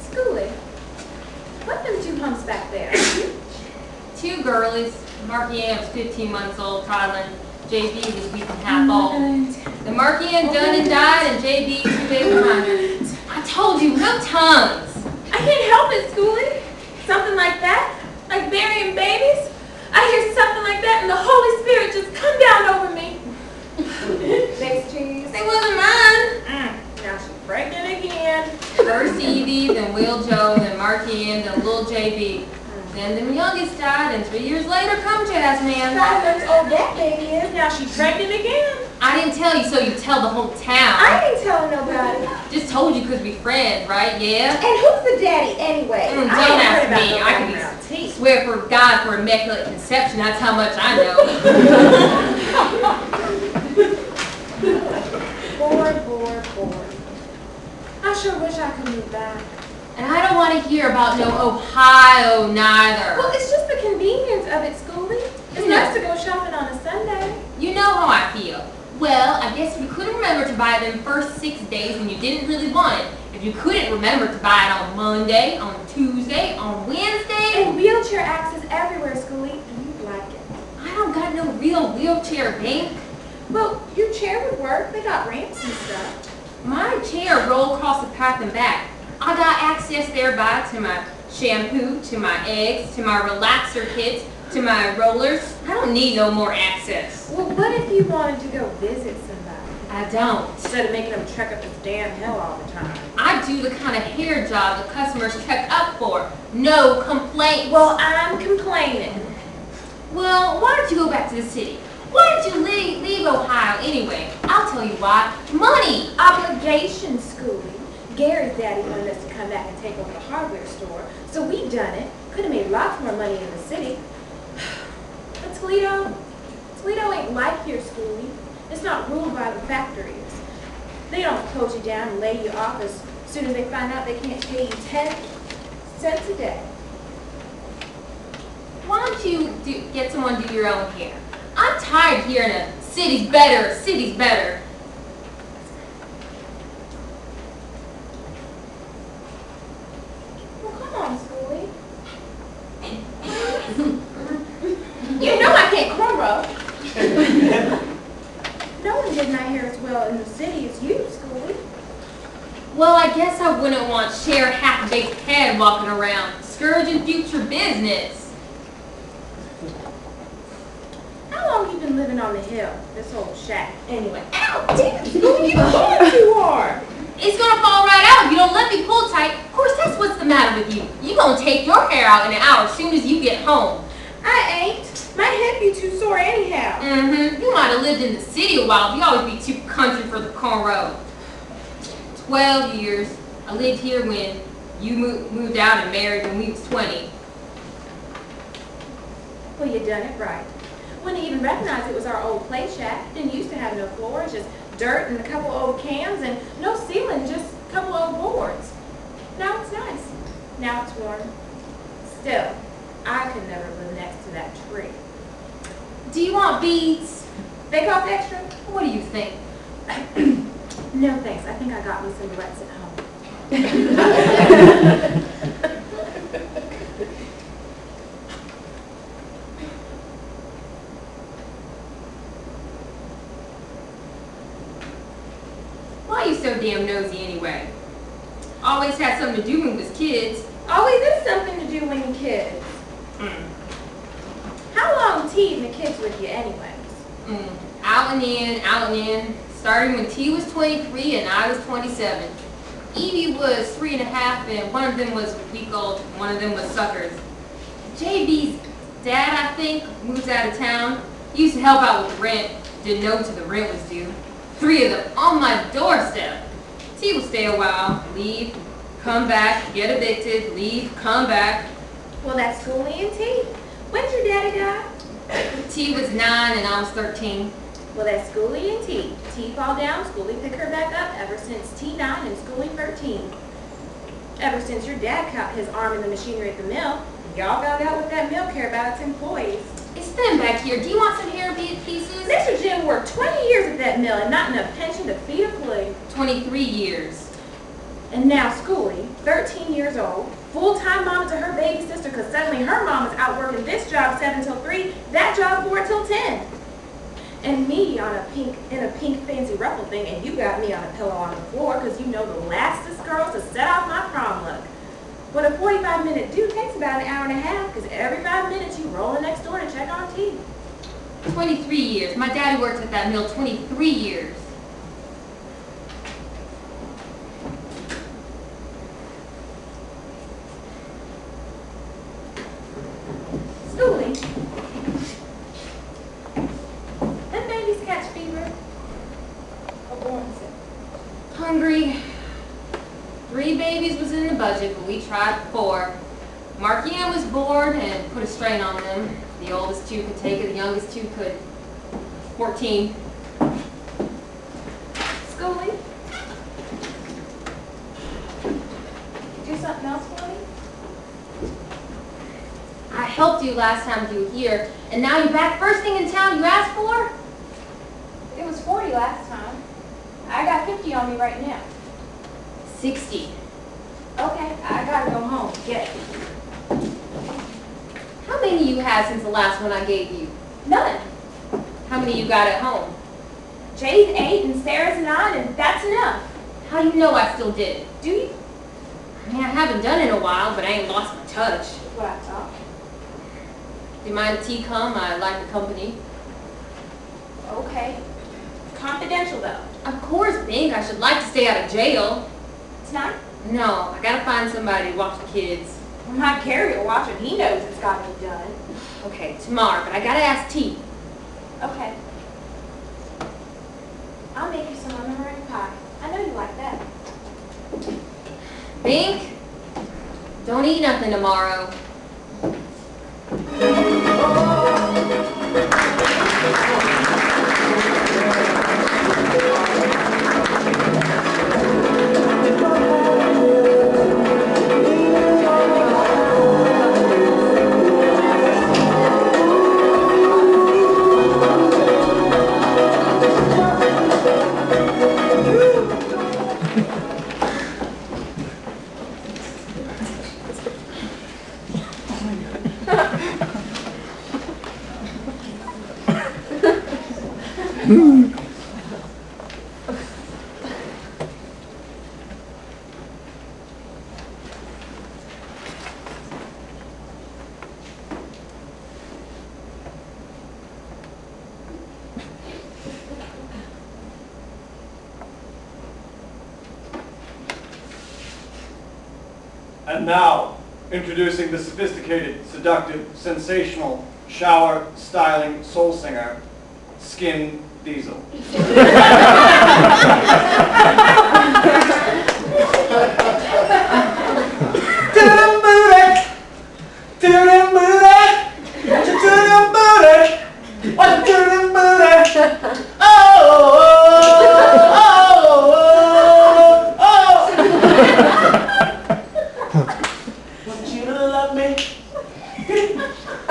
Schoolie, what them two humps back there? Two girlies. Marky Ann was 15 months old, toddling. JB was a week and a half old. The Marky Ann done and died, and JB 2 days behind her. I told you, no tongues. I can't help it, Schoolie. Something like that, like burying babies. I hear something like that, and the Holy Spirit just come down over me. Next cheese. They wasn't mine. Now she's pregnant again. First Evie, then Will Joe, then Marky Ann, then little JB. Then the youngest died, and 3 years later come Jasmine. 5 months old that baby is. Now she's pregnant again. I didn't tell you, so you tell the whole town. I ain't telling nobody. Just told you because we friends, right? Yeah? And who's the daddy anyway? Don't I ain't ask heard about me. no I can background. swear for God for immaculate conception. That's how much I know. Bored. I sure wish I could move back. And I don't want to hear about no Ohio neither. Well, it's just the convenience of it, Schoolie. It's nice to go shopping on a Sunday. You know how I feel. Well, I guess if you couldn't remember to buy them first 6 days when you didn't really want it, if you couldn't remember to buy it on Monday, on Tuesday, on Wednesday. And wheelchair access everywhere, Schoolie, and you like it. I don't got no real wheelchair, Bink. Well, your chair would work. They got ramps and stuff. My chair roll across the path and back. I got access thereby to my shampoo, to my eggs, to my relaxer kits, to my rollers. I don't need no more access. Well, what if you wanted to go visit somebody? I don't. Instead of making them trek up this damn hill all the time. I do the kind of hair job the customers check up for. No complaints. Well, I'm complaining. Well, why don't you go back to the city? Why don't you leave Ohio anyway? I'll tell you why. Money! Obligation, Schoolie. Gary's daddy wanted us to come back and take over the hardware store, so we done it. Could have made lots more money in the city. But Toledo ain't like your Schoolie. It's not ruled by the factories. They don't close you down and lay you off as soon as they find out they can't pay you 10 cents a day. Why don't you get someone to do your own hair? I'm tired of hearing a city's better, city's better. Well, come on, Schoolie. You know I can't cornrow. No one did my hair as well in the city as you, Schoolie. Well, I guess I wouldn't want Cher half-baked head walking around, scourging future business. How long you been living on the hill, this old shack, anyway? Ow, damn, Schoolie, you going too hard. It's gonna fall right out if you don't let me pull tight. Of course, that's what's the matter with you. You gonna take your hair out in an hour as soon as you get home. I ain't. My hip be too sore anyhow. You might have lived in the city a while, but you always be too country for the cornrow. 12 years. I lived here when you moved out and married when we was 20. Well, you done it right. Wouldn't even recognize it was our old play shack. Didn't used to have no floors, just dirt and a couple old cans and no ceiling, just a couple old boards. Now it's nice. Now it's warm. Still, I could never live next to that tree. Do you want beads? They cost extra? What do you think? No thanks. I think I got me some Barrettes at home. Why are you so damn nosy anyway? Always had something to do when we was kids. Always is something to do when you're kids. How long teed the kids with you anyways? Out and in. Starting when T was 23 and I was 27. Evie was 3 1/2 and one of them was a week old and one of them was suckers. JB's dad, I think, moves out of town. He used to help out with the rent. Didn't know till the rent was due. 3 of them on my doorstep. T will stay a while, leave, come back, get evicted, leave, come back. Well, that's Schoolie and T. When's your daddy die? T was 9 and I was 13. Well, that's Schoolie and T. T fall down, Schoolie pick her back up ever since T 9 and Schoolie 13. Ever since your dad caught his arm in the machinery at the mill, y'all found out what that mill cared about its employees. It's thin back here. Do you want some hair pieces? Mr. Jim worked 20 years at that mill and not enough pension to feed a flea. 23 years. And now Schoolie, 13 years old, full-time mama to her baby sister because suddenly her mama's out working this job 7 till 3, that job 4 till 10. And me in a pink fancy ruffle thing, and you got me on a pillow on the floor because you know the lastest girls to set off my prom look. But a 45-minute due takes about an hour and a half because every 5 minutes you roll in next door to check on tea. 23 years. My daddy worked at that mill 23 years. Schoolie, them babies catch fever or born sick? Hungry. 3 babies was in the budget, but we tried 4. Marky Ann was born and put a strain on them. The oldest 2 could take it, the youngest 2 could. 14. Schoolie, do something else. helped you last time you were here, and now you're back first thing in town you asked for? It was 40 last time. I got 50 on me right now. 60. Okay, I gotta go home. Get it. How many you had since the last one I gave you? None. How many you got at home? Jay's 8 and Sarah's 9, and that's enough. How do you know I still did it? Do you? I mean, I haven't done it in a while, but I ain't lost my touch. That's what I thought. Do you mind if tea come? I like the company. Okay. Confidential, though. Of course, Bink. I should like to stay out of jail. Tonight? No, I gotta find somebody to watch the kids. My Gary will watch it. He knows it's gotta be done. Okay, tomorrow, but I gotta ask T. Okay. I'll make you some lemon meringue pie. I know you like that. Bink, don't eat nothing tomorrow. And now, introducing the sophisticated, seductive, sensational, shower, styling soul singer, Skin Diesel.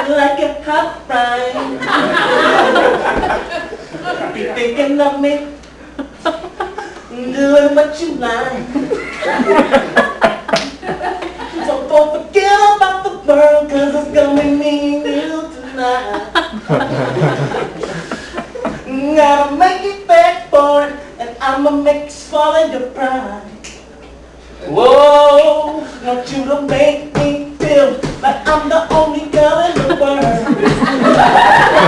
Like a hot brine. Be thinking of me, doing what you like. So don't forget about the world, 'cause it's gonna be me and you tonight. Gotta make it back for it, and I'ma make you swallow your pride. Whoa, want you to make me feel like I'm the only girl in the world.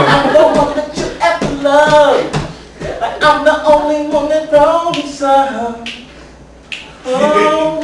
I'm the one that you ever love. Like I'm the only one that brought you some. Oh.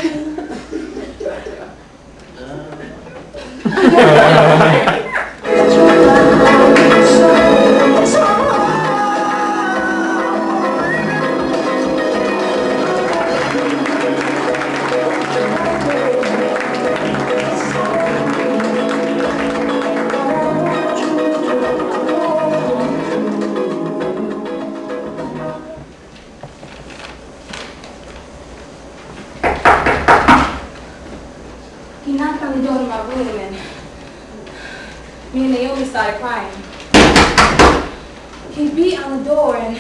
He knocked on the door to my room and me and Naomi started crying. He beat on the door and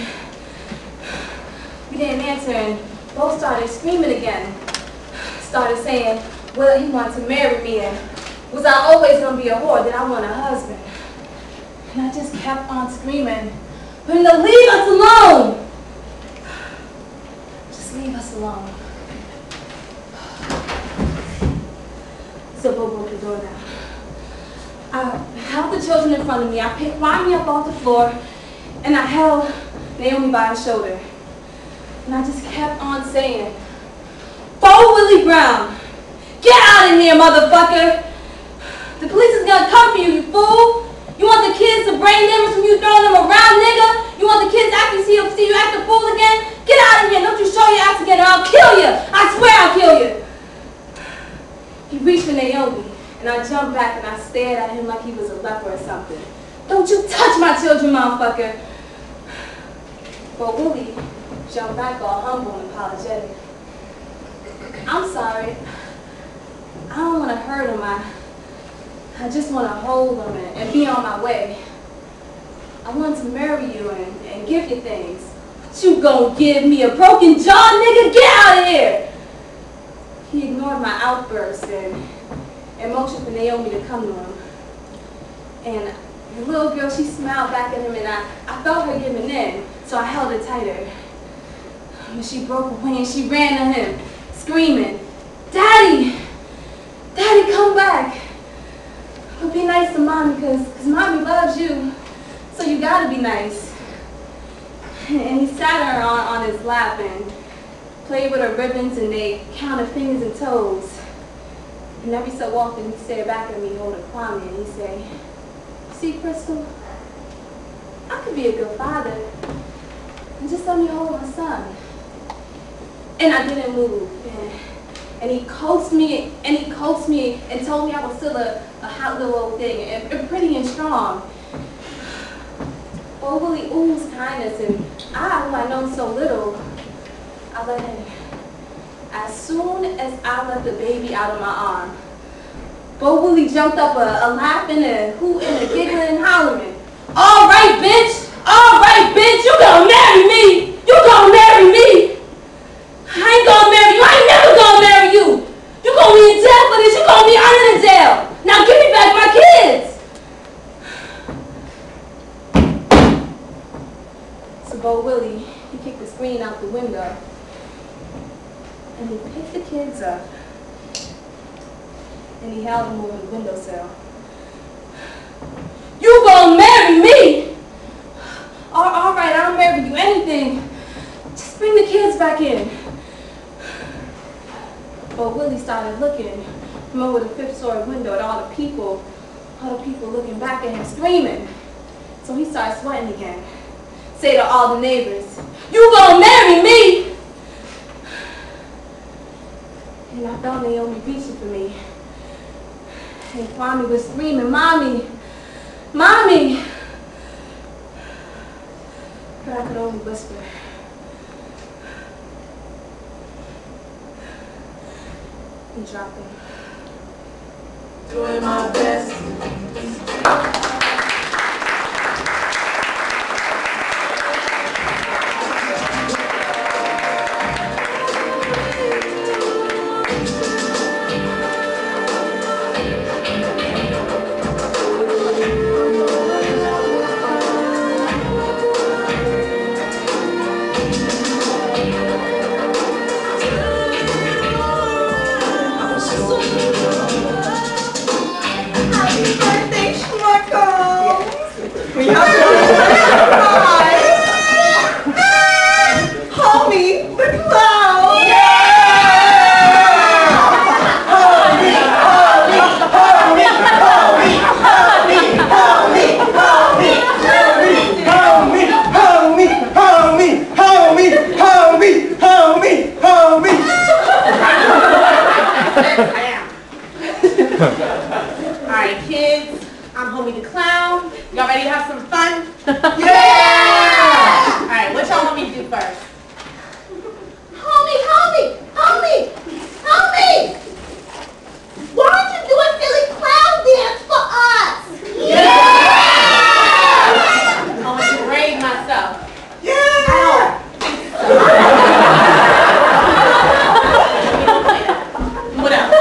we didn't answer and both started screaming again. Started saying, well, he wanted to marry me and was I always going to be a whore, that I want a husband. And I just kept on screaming, Brenda, leave us alone! Just leave us alone. So Bo broke the door down. I held the children in front of me. I picked Ronnie up off the floor, and I held Naomi by the shoulder. And I just kept on saying, Bo Willie Brown, get out of here, motherfucker! The police is gonna come for you, you fool! You want the kids to brain damage from you throwing them around, nigga? You want the kids to see you act a fool again? Get out of here! Don't you show your ass again, or I'll kill you! I swear I'll kill you! He reached for Naomi, and I jumped back and I stared at him like he was a leper or something. Don't you touch my children, motherfucker! But Willie jumped back all humble and apologetic. I'm sorry. I don't want to hurt him. I just want to hold them and be on my way. I want to marry you and give you things. But you gonna give me a broken jaw, nigga? Get out of here! He ignored my outburst and motioned for Naomi to come to him. And the little girl, she smiled back at him, and I felt her giving in, so I held her tighter. But she broke away and she ran to him, screaming, "Daddy! Daddy, come back! But be nice to Mommy, because Mommy loves you, so you gotta be nice." And he sat her on his lap and played with her ribbons, and they counted fingers and toes. And every so often he'd stare back at me holding Kwame, and he'd say, "See, Crystal, I could be a good father, and just let me hold my son." And I didn't move. And he coaxed me and told me I was still a hot little old thing, and pretty and strong. Bo Willie oozed kindness, and I, who I know so little, I let him. As soon as I let the baby out of my arm, Bo Willie jumped up a laughing and hooting and giggling and hollering. "All right, bitch! All right, bitch! You gonna marry me! You gonna marry me! I ain't gonna marry you! I ain't never gonna marry you! You gonna be in jail for this! You gonna be under the jail! Now give me back my kids!" So Bo Willie, he kicked the screen out the window, and he picked the kids up, and he held them over the windowsill. "You gonna marry me? All right, I'll marry you, anything. Just bring the kids back in." But Willie started looking from over the fifth-story window at all the people looking back at him, screaming. So he started sweating again. Say to all the neighbors, "You gonna marry me?" And I felt Naomi reaching for me. And Kwame was screaming, "Mommy! Mommy!" But I could only whisper. He dropped him. Doing my best. Happy birthday, Schmucko! We have to surprise! Homie, the clown! Alright, kids, I'm Homie the Clown. Y'all ready to have some fun? Yeah! Alright, what y'all want me to do first? Homie! Why don't you do a silly clown dance for us? I want to braid myself. What else?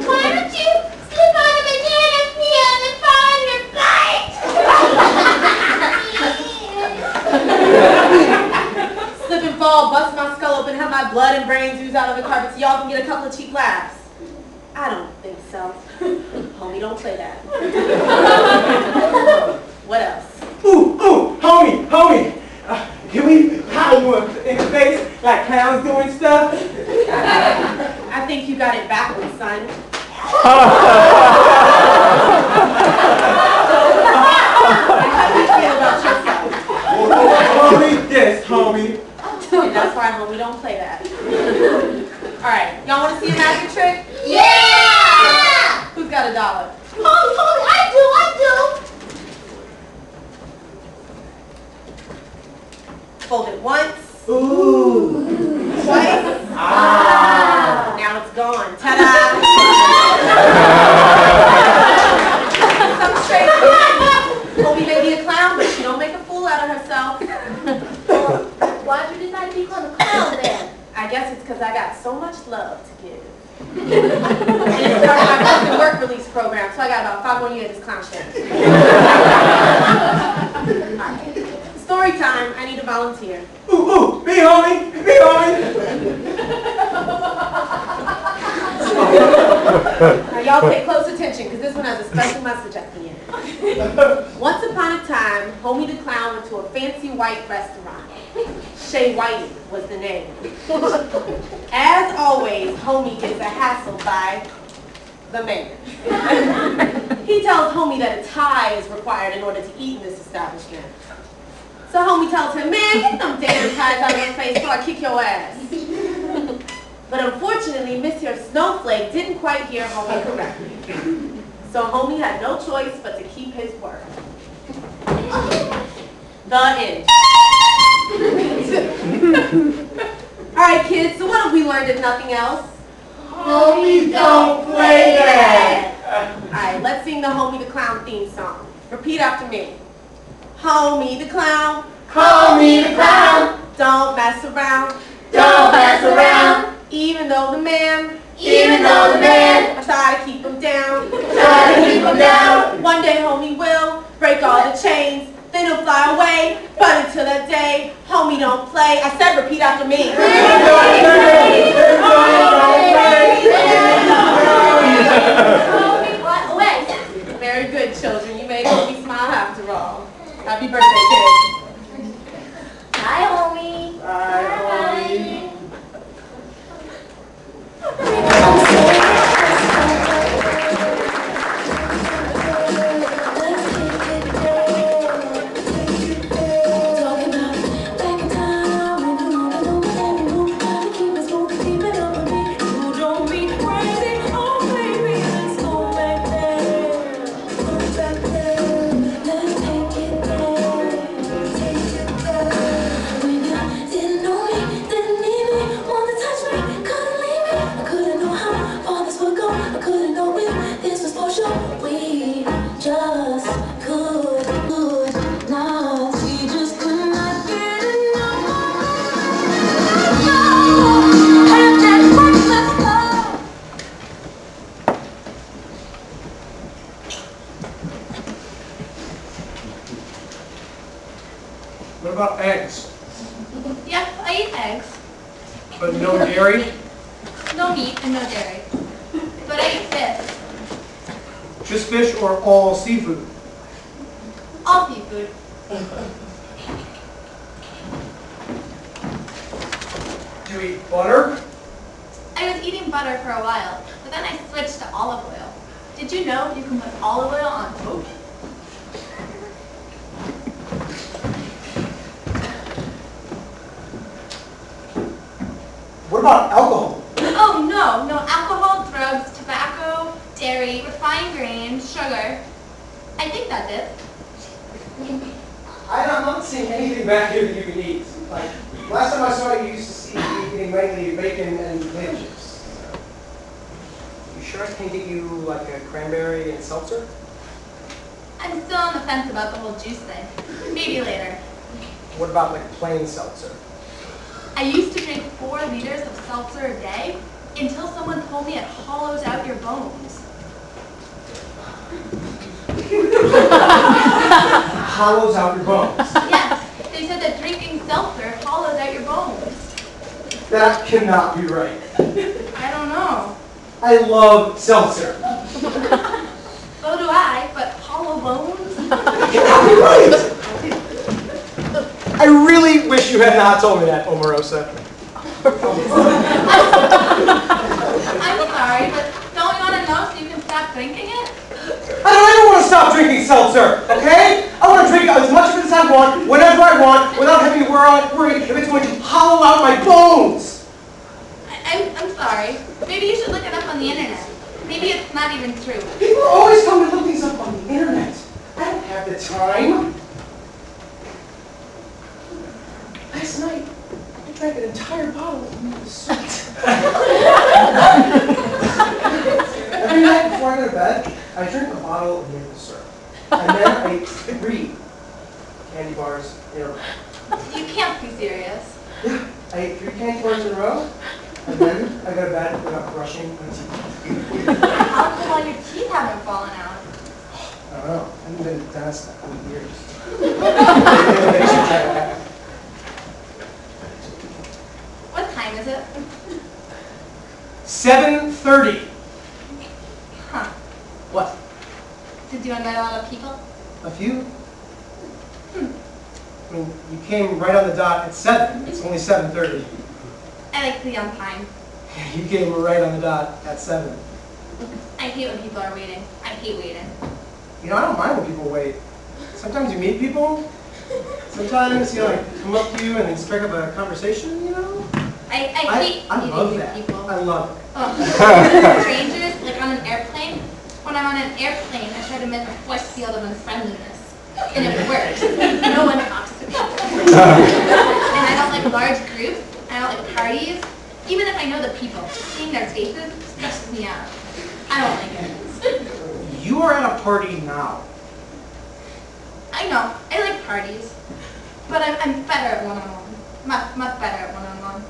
Why don't you slip on a banana peel and fall on your butt? Slip and fall, bust my skull open, have my blood and brains ooze out of the carpet so y'all can get a couple of cheap laughs. I don't think so. Homie, don't play that. What else? Ooh, homie. Can we pound you in the face like clowns doing stuff? I think you got it backwards, son. How do you feel about yourself? Homie, yes, homie. And that's why, homie, don't play that. Alright, y'all want to see a magic trick? Yeah! Who's got $1? Homie, I do! Fold it once. Ooh. Twice. Ah. Now it's gone. Ta-da! so I got about 5 more years of this clown shit. Alright. Story time. I need a volunteer. Ooh, me, homie! Me, homie! Now y'all pay close attention because this one has a special message at the end. Once upon a time, Homie the Clown went to a fancy white restaurant. Shea Whitey was the name. As always, Homie gets a hassle by the man. He tells Homie that a tie is required in order to eat in this establishment. So Homie tells him, man, get them damn ties out of your face before I kick your ass. But unfortunately, Monsieur Snowflake didn't quite hear Homie correctly. So Homie had no choice but to keep his word. The end. Alright kids, so what have we learned if nothing else? Homie, don't play that. Alright, let's sing the Homie the Clown theme song. Repeat after me. Homie the Clown. Homie the Clown. Don't mess around. Don't mess around. Even though the man. Even though the man. I try to keep him down. Try to keep him down. One day Homie will break all the chains. Then he'll fly away. But until that day, Homie don't play. I said repeat after me. Very good, children. You made Homie smile after all. Happy birthday, kids. Bye, homie. Bye, homie. What about eggs? Yep, I eat eggs. But no dairy? No meat and no dairy. But I eat fish. Just fish or all seafood? All seafood. Do you eat butter? I was eating butter for a while, but then I switched to olive oil. Did you know you can put olive oil on toast? What about alcohol? Oh no, no alcohol, drugs, tobacco, dairy, refined grains, sugar. I think that's it. I'm not seeing anything back here that you can eat. Like, last time I saw you, you used to see you eating mainly bacon and potato chips. You sure I can get you like a cranberry and seltzer? I'm still on the fence about the whole juice thing. Maybe later. What about like plain seltzer? I used to drink 4 liters of seltzer a day until someone told me it hollows out your bones. Hollows out your bones. Yes, they said that drinking seltzer hollows out your bones. That cannot be right. I don't know. I love seltzer. So do I, but hollow bones? Cannot be right. I really wish you had not told me that, Omarosa. I'm sorry, but don't you want to know so you can stop drinking it? I don't want to stop drinking seltzer, okay? I want to drink as much of it as I want, whenever I want, without having to worry if it's going to hollow out my bones. I'm sorry. Maybe you should look it up on the internet. Maybe it's not even true. People always tell me to look things up on the internet. I don't have the time. Last night, I drank an entire bottle of maple syrup. Every night before I go to bed, I drink a bottle of maple syrup. And then I ate 3 candy bars in a row. You can't be serious. Yeah, I ate 3 candy bars in a row, And then I got bad without brushing my teeth. How come all your teeth haven't fallen out? I don't know. I haven't been to dentist in years. What time is it? 7:30. Huh. What? Did you invite a lot of people? A few? I mean, you came right on the dot at 7. It's only 7:30. I like to be on time. You came right on the dot at 7. I hate when people are waiting. I hate waiting. You know, I don't mind when people wait. Sometimes you meet people. Sometimes, you know, like, come up to you and then strike up a conversation, you know? I hate I meeting love new that. people. I love it. Oh. Strangers, like on an airplane. When I'm on an airplane, I try to make a force field of unfriendliness. And it works. No one talks to me. And I don't like large groups. I don't like parties. Even if I know the people, seeing their faces stresses me out. I don't like it. You are at a party now. I know. I like parties. But I'm better at one-on-one. Much better at one-on-one.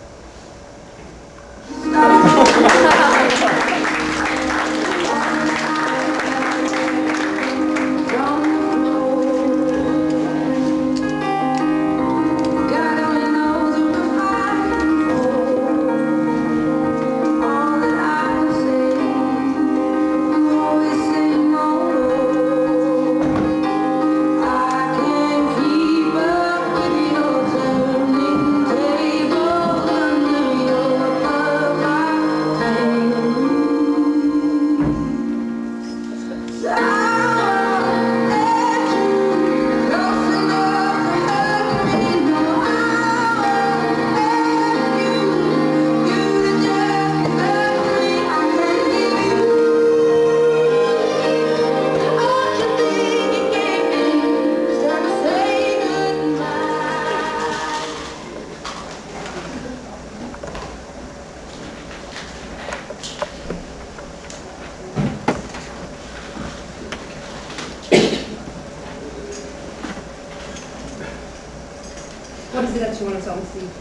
What is it that you want to tell me, Steve?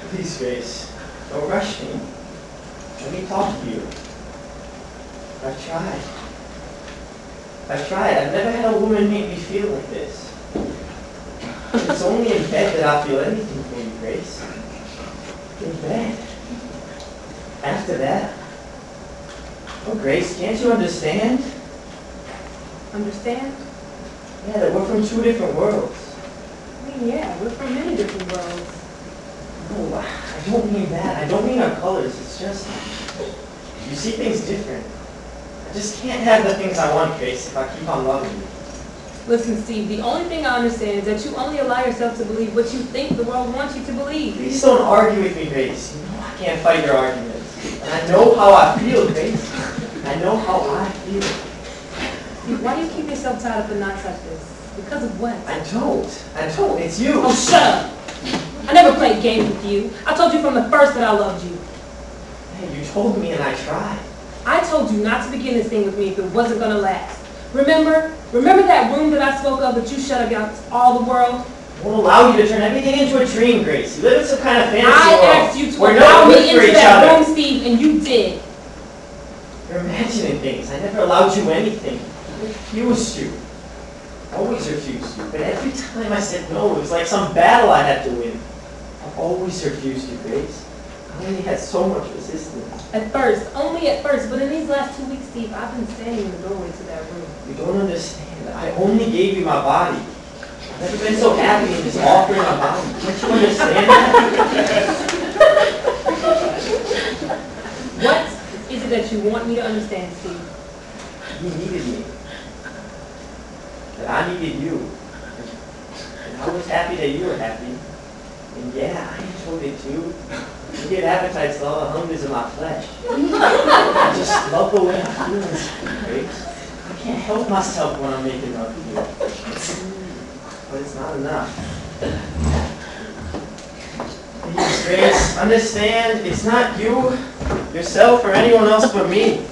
Please, Grace, don't rush me. Let me talk to you. I've tried. I've never had a woman make me feel like this. It's only in bed that I feel anything for you, Grace. In bed. After that. Oh, Grace, can't you understand? Understand? Yeah, that we're from two different worlds. I mean, yeah, we're from many different worlds. No, I don't mean that. I don't mean our colors. It's just, you see things different. I just can't have the things I want, Grace, if I keep on loving you. Listen, Steve, the only thing I understand is that you only allow yourself to believe what you think the world wants you to believe. Please don't argue with me, Grace. You know I can't fight your arguments. And I know how I feel, Grace. I know how I feel. Steve, why do you keep yourself tied up in knots like this? Because of what? I don't. It's you. Oh, shut up. I never played games with you. I told you from the first that I loved you. Hey, you told me and I tried. I told you not to begin this thing with me if it wasn't going to last. Remember? Remember that room that I spoke of that you shut against all the world? I won't allow you to turn everything into a dream, Grace. You live in some kind of fantasy world. I asked you to We're allow no good me for into each that other. room, Steve, and you did. You're imagining things. I never allowed you anything. I refused you. I always refused you. But every time I said no, it was like some battle I had to win. I've always refused you, Grace. I only had so much resistance. At first, only at first, but in these last 2 weeks, Steve, I've been standing in the doorway to that room. You don't understand. I only gave you my body. I've never been so happy in just offering my body. Don't you understand that? What is it that you want me to understand, Steve? You needed me. That I needed you. And I was happy that you were happy. And yeah, I enjoyed it too. You get appetites to all the hungers in my flesh. I just love the way I feel inside, Grace. I can't help myself when I'm making love to you. But it's not enough. Please, Grace, understand, it's not you, yourself, or anyone else but me.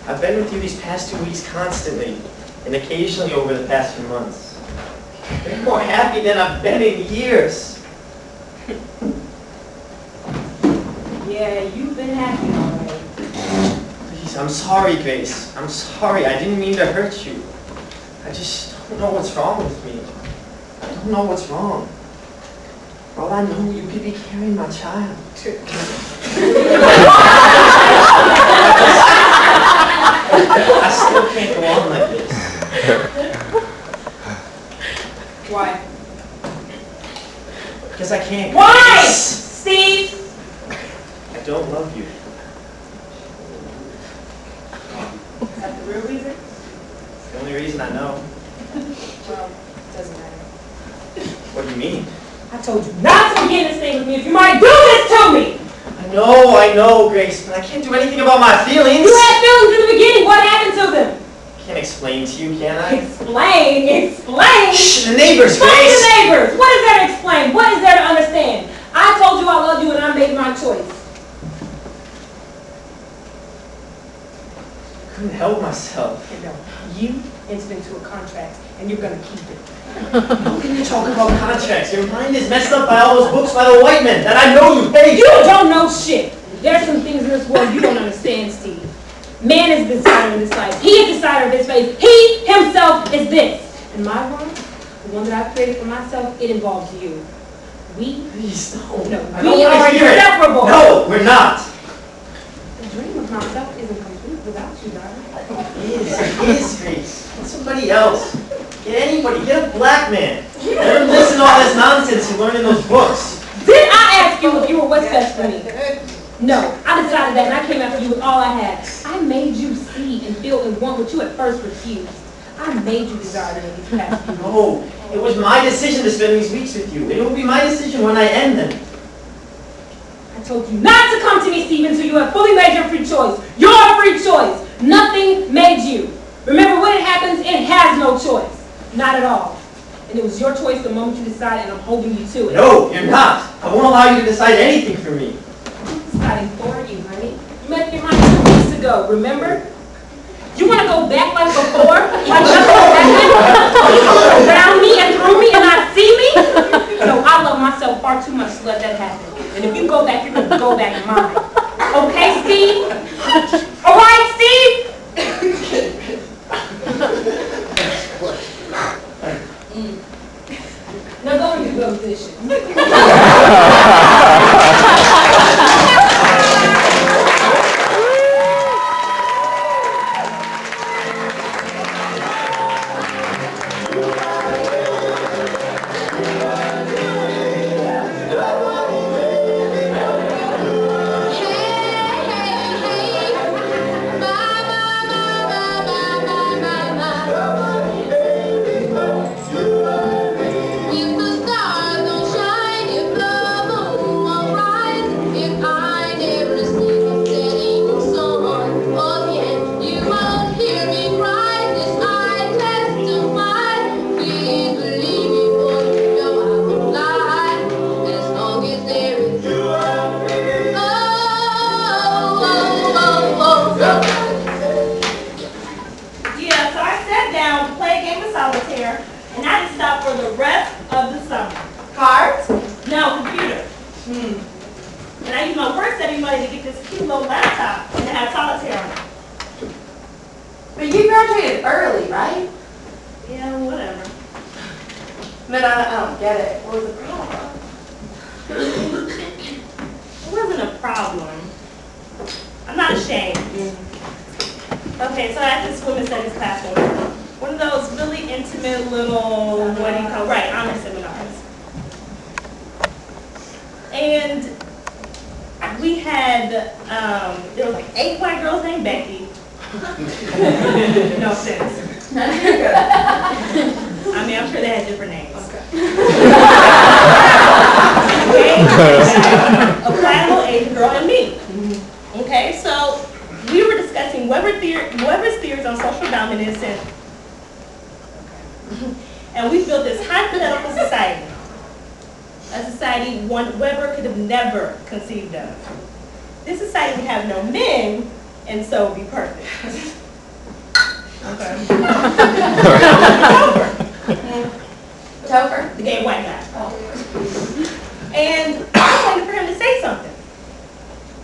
I've been with you these past 2 weeks constantly, and occasionally over the past few months. I've been more happy than I've been in years. Yeah, you've been happy already. Please, I'm sorry, Grace. I'm sorry. I didn't mean to hurt you. I just don't know what's wrong with me. I don't know what's wrong. For all I know, you could be carrying my child. I still can't go on like this. Why? Because I can't. Why? Steve! I don't love you. Is that the real reason? It's the only reason I know. Well, it doesn't matter. What do you mean? I told you not to begin this thing with me if you might do this to me! I know, Grace, but I can't do anything about my feelings. You had feelings in the beginning. What happened to them? I can't explain to you, can I? Explain? Shh, the neighbors, Fuck Grace! the neighbors! What is there to explain? What is there to understand? I told you I love you and I made my choice. I couldn't help myself. You entered into a contract and you're gonna keep it. How can you talk about contracts? Your mind is messed up by all those books by the white men that I know you paid. You don't know shit. There's some things in this world you don't understand, Steve. Man is the decider in this life. He is the decider of this place. He himself is this. And my one, the one that I've created for myself, it involves you. Please, no. No, I don't we want to are hear it. inseparable. No, we're not. The dream of myself isn't complete without you, darling. It is, Grace. Get somebody else. Get anybody. Get a black man. Let him listen to all this nonsense you learn in those books. Did I ask you if you were what's best for me? No, I decided that and I came after you with all I had. I made you see and feel and want what you at first refused. I made you desire to make these past few. No, it was my decision to spend these weeks with you. It will be my decision when I end them. I told you not to come to me, Steve, until you have fully made your free choice. Your free choice. Nothing made you. Remember, when it happens, it has no choice. Not at all. And it was your choice the moment you decided, and I'm holding you to it. No, you're not. I won't allow you to decide anything for me. I'm deciding for you, honey. You made up your mind 2 weeks ago, remember? You want to go back like before? Like nothing happened? Around me and through me and not see me? No, I love myself far too much to let that happen. And if you go back, you're going to go back in mine. Okay, Steve? All right, Steve? Now go and do those dishes.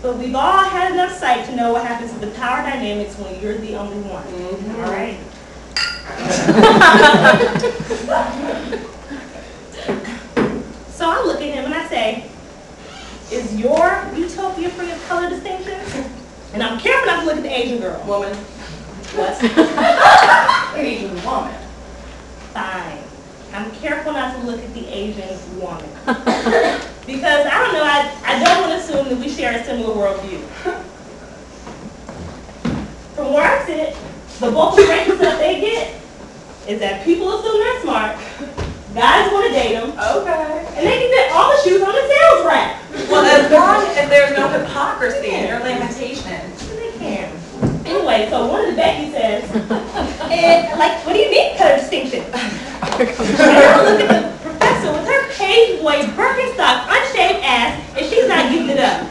But we've all had enough sight to know what happens to the power dynamics when you're the only one. All right? So I look at him and I say, is your utopia free of color distinctions? And I'm careful not to look at the Asian girl. Woman. What? Asian woman. Fine. I'm careful not to look at the Asian woman. Because, I don't know, I don't want to assume that we share a similar worldview. From where I sit, the bulk of racial stuff they get is that people assume they're smart, guys want to date them, Okay. and they can fit all the shoes on the sales rack. Well, as long as there's no hypocrisy in your limitation. They can. Anyway, so one of the Becky says, like, what do you mean color distinction? And I look at the professor with her page boy, Birkenstock, unshaved ass, and she's not giving it up.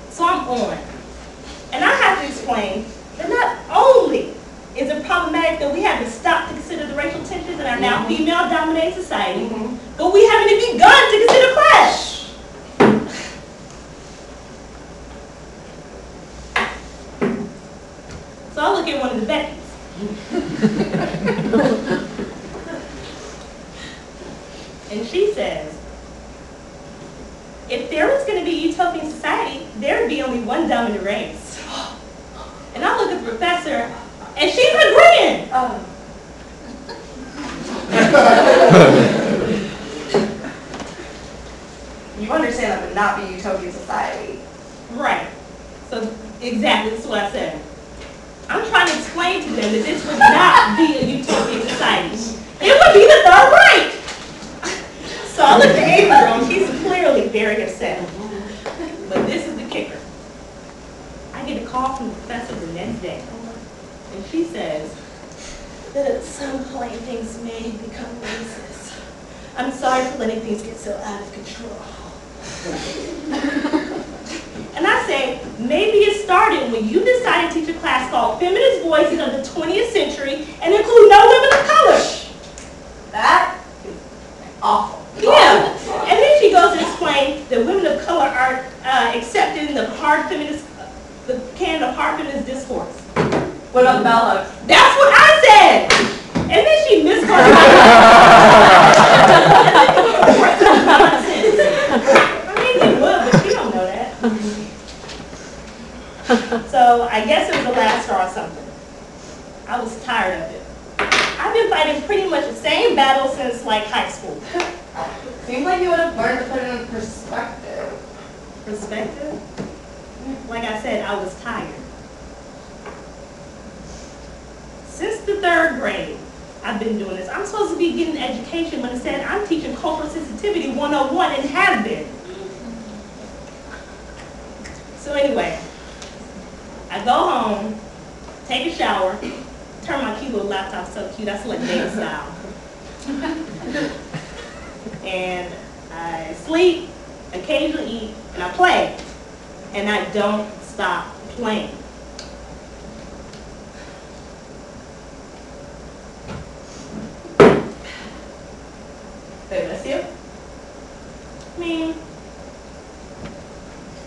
So I'm on. And I have to explain that not only is it problematic that we have to stop to consider the racial tensions in our now female-dominated society, but we haven't even begun to consider class. So I look at one of the Beckys. And she says, if there was going to be a utopian society, there would be only one dominant race. And I look at the professor, and she's agreeing. You understand that would not be utopian society. Right. So exactly, that's what I said. I'm trying to explain to them that this would not be a utopian society. It would be the Third Reich. So I look at the Asian girl, and she's clearly very upset. But this is the kicker. I get a call from the professor the next day. And she says that at some point things may become racist. I'm sorry for letting things get so out of control. And I say, maybe it started when you decided to teach a class called Feminist Voices of the 20th Century and include no women of color. That is awful. Yeah. And then she goes to explain that women of color are accepted in the canon of hard feminist discourse. What about the bell hooks? That's what I said. And then she misquoted my I mean, he would, but she don't know that. So I guess it was the last straw or something. I was tired of it. I've been fighting pretty much the same battle since like high school. Seems like you would have learned to put it in perspective. Perspective? Like I said, I was tired. Since the 3rd grade, I've been doing this. I'm supposed to be getting education, but instead I'm teaching cultural sensitivity 101 and have been. So anyway, I go home, take a shower, turn my cute little laptop, so cute, I select data style. And I sleep, occasionally eat, and I play. And I don't stop playing. They miss you? I mean,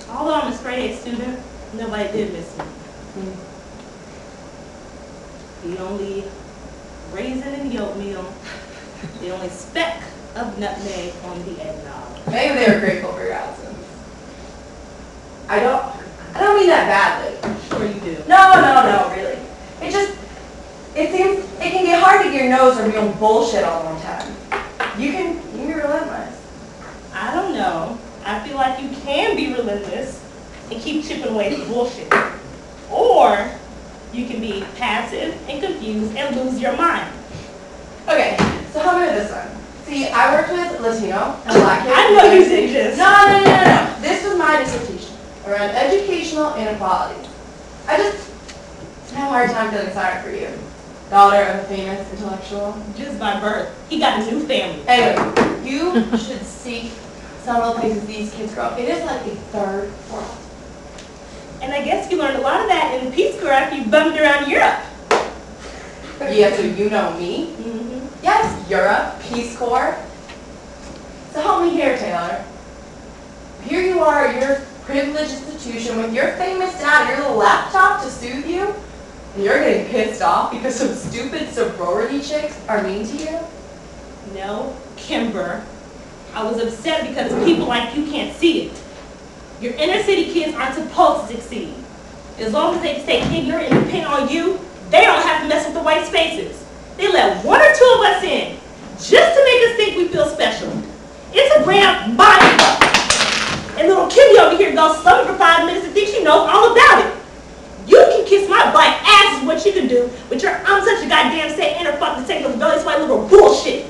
although I'm a straight A student, nobody did miss me. The only raisin in the oatmeal, the only speck of nutmeg on the eggnog. Maybe they were grateful for your absence. I don't mean that badly. Sure you do. No, really. It seems it can get hard to get your nose on real bullshit all the time. You can be relentless. I don't know. I feel like you can be relentless and keep chipping away at the bullshit. Or you can be passive and confused and lose your mind. Okay, so help me with this one. See, I worked with Latino and Black kids. I know you did this. No. This was my dissertation around educational inequalities. I have a hard time feeling sorry for you. Daughter of a famous intellectual. Just by birth. He got a new family. Anyway, you should seek some of the places these kids grow up. It is like a third world. And I guess you learned a lot of that in the Peace Corps after you bummed around Europe. Yeah, so you know me? Mm-hmm. Yes, Europe, Peace Corps. So help me here, Taylor. Here you are, you're privileged institution with your famous dad and your little laptop to soothe you, and you're getting pissed off because some stupid sorority chicks are mean to you? No, Kimber. I was upset because people like you can't see it. Your inner city kids aren't supposed to succeed. As long as they stay ignorant and depend on you, they don't have to mess with the white spaces. They let one or two of us in, just to make us think we feel special. It's a grand mind fuck. And little Kimmy over here goes slumming for 5 minutes and thinks she knows all about it. You can kiss my black ass is what you can do, but your I'm such a goddamn say inner fucking take rebellious white little bullshit.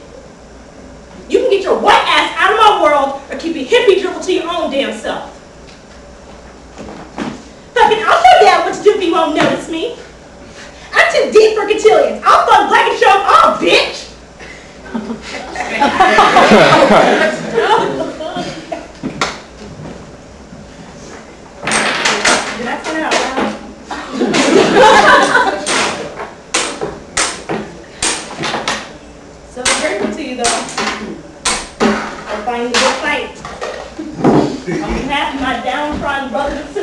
You can get your white ass out of my world or keep your hippie dribble to your own damn self. Fucking, I'll show you what to do if you won't notice me. I'm too deep for cotillions. I'll fuck black and show them all, bitch. Did I say that out loud? So I'm grateful to you, though. I'm fighting a good fight. On behalf of my downtrodden brothers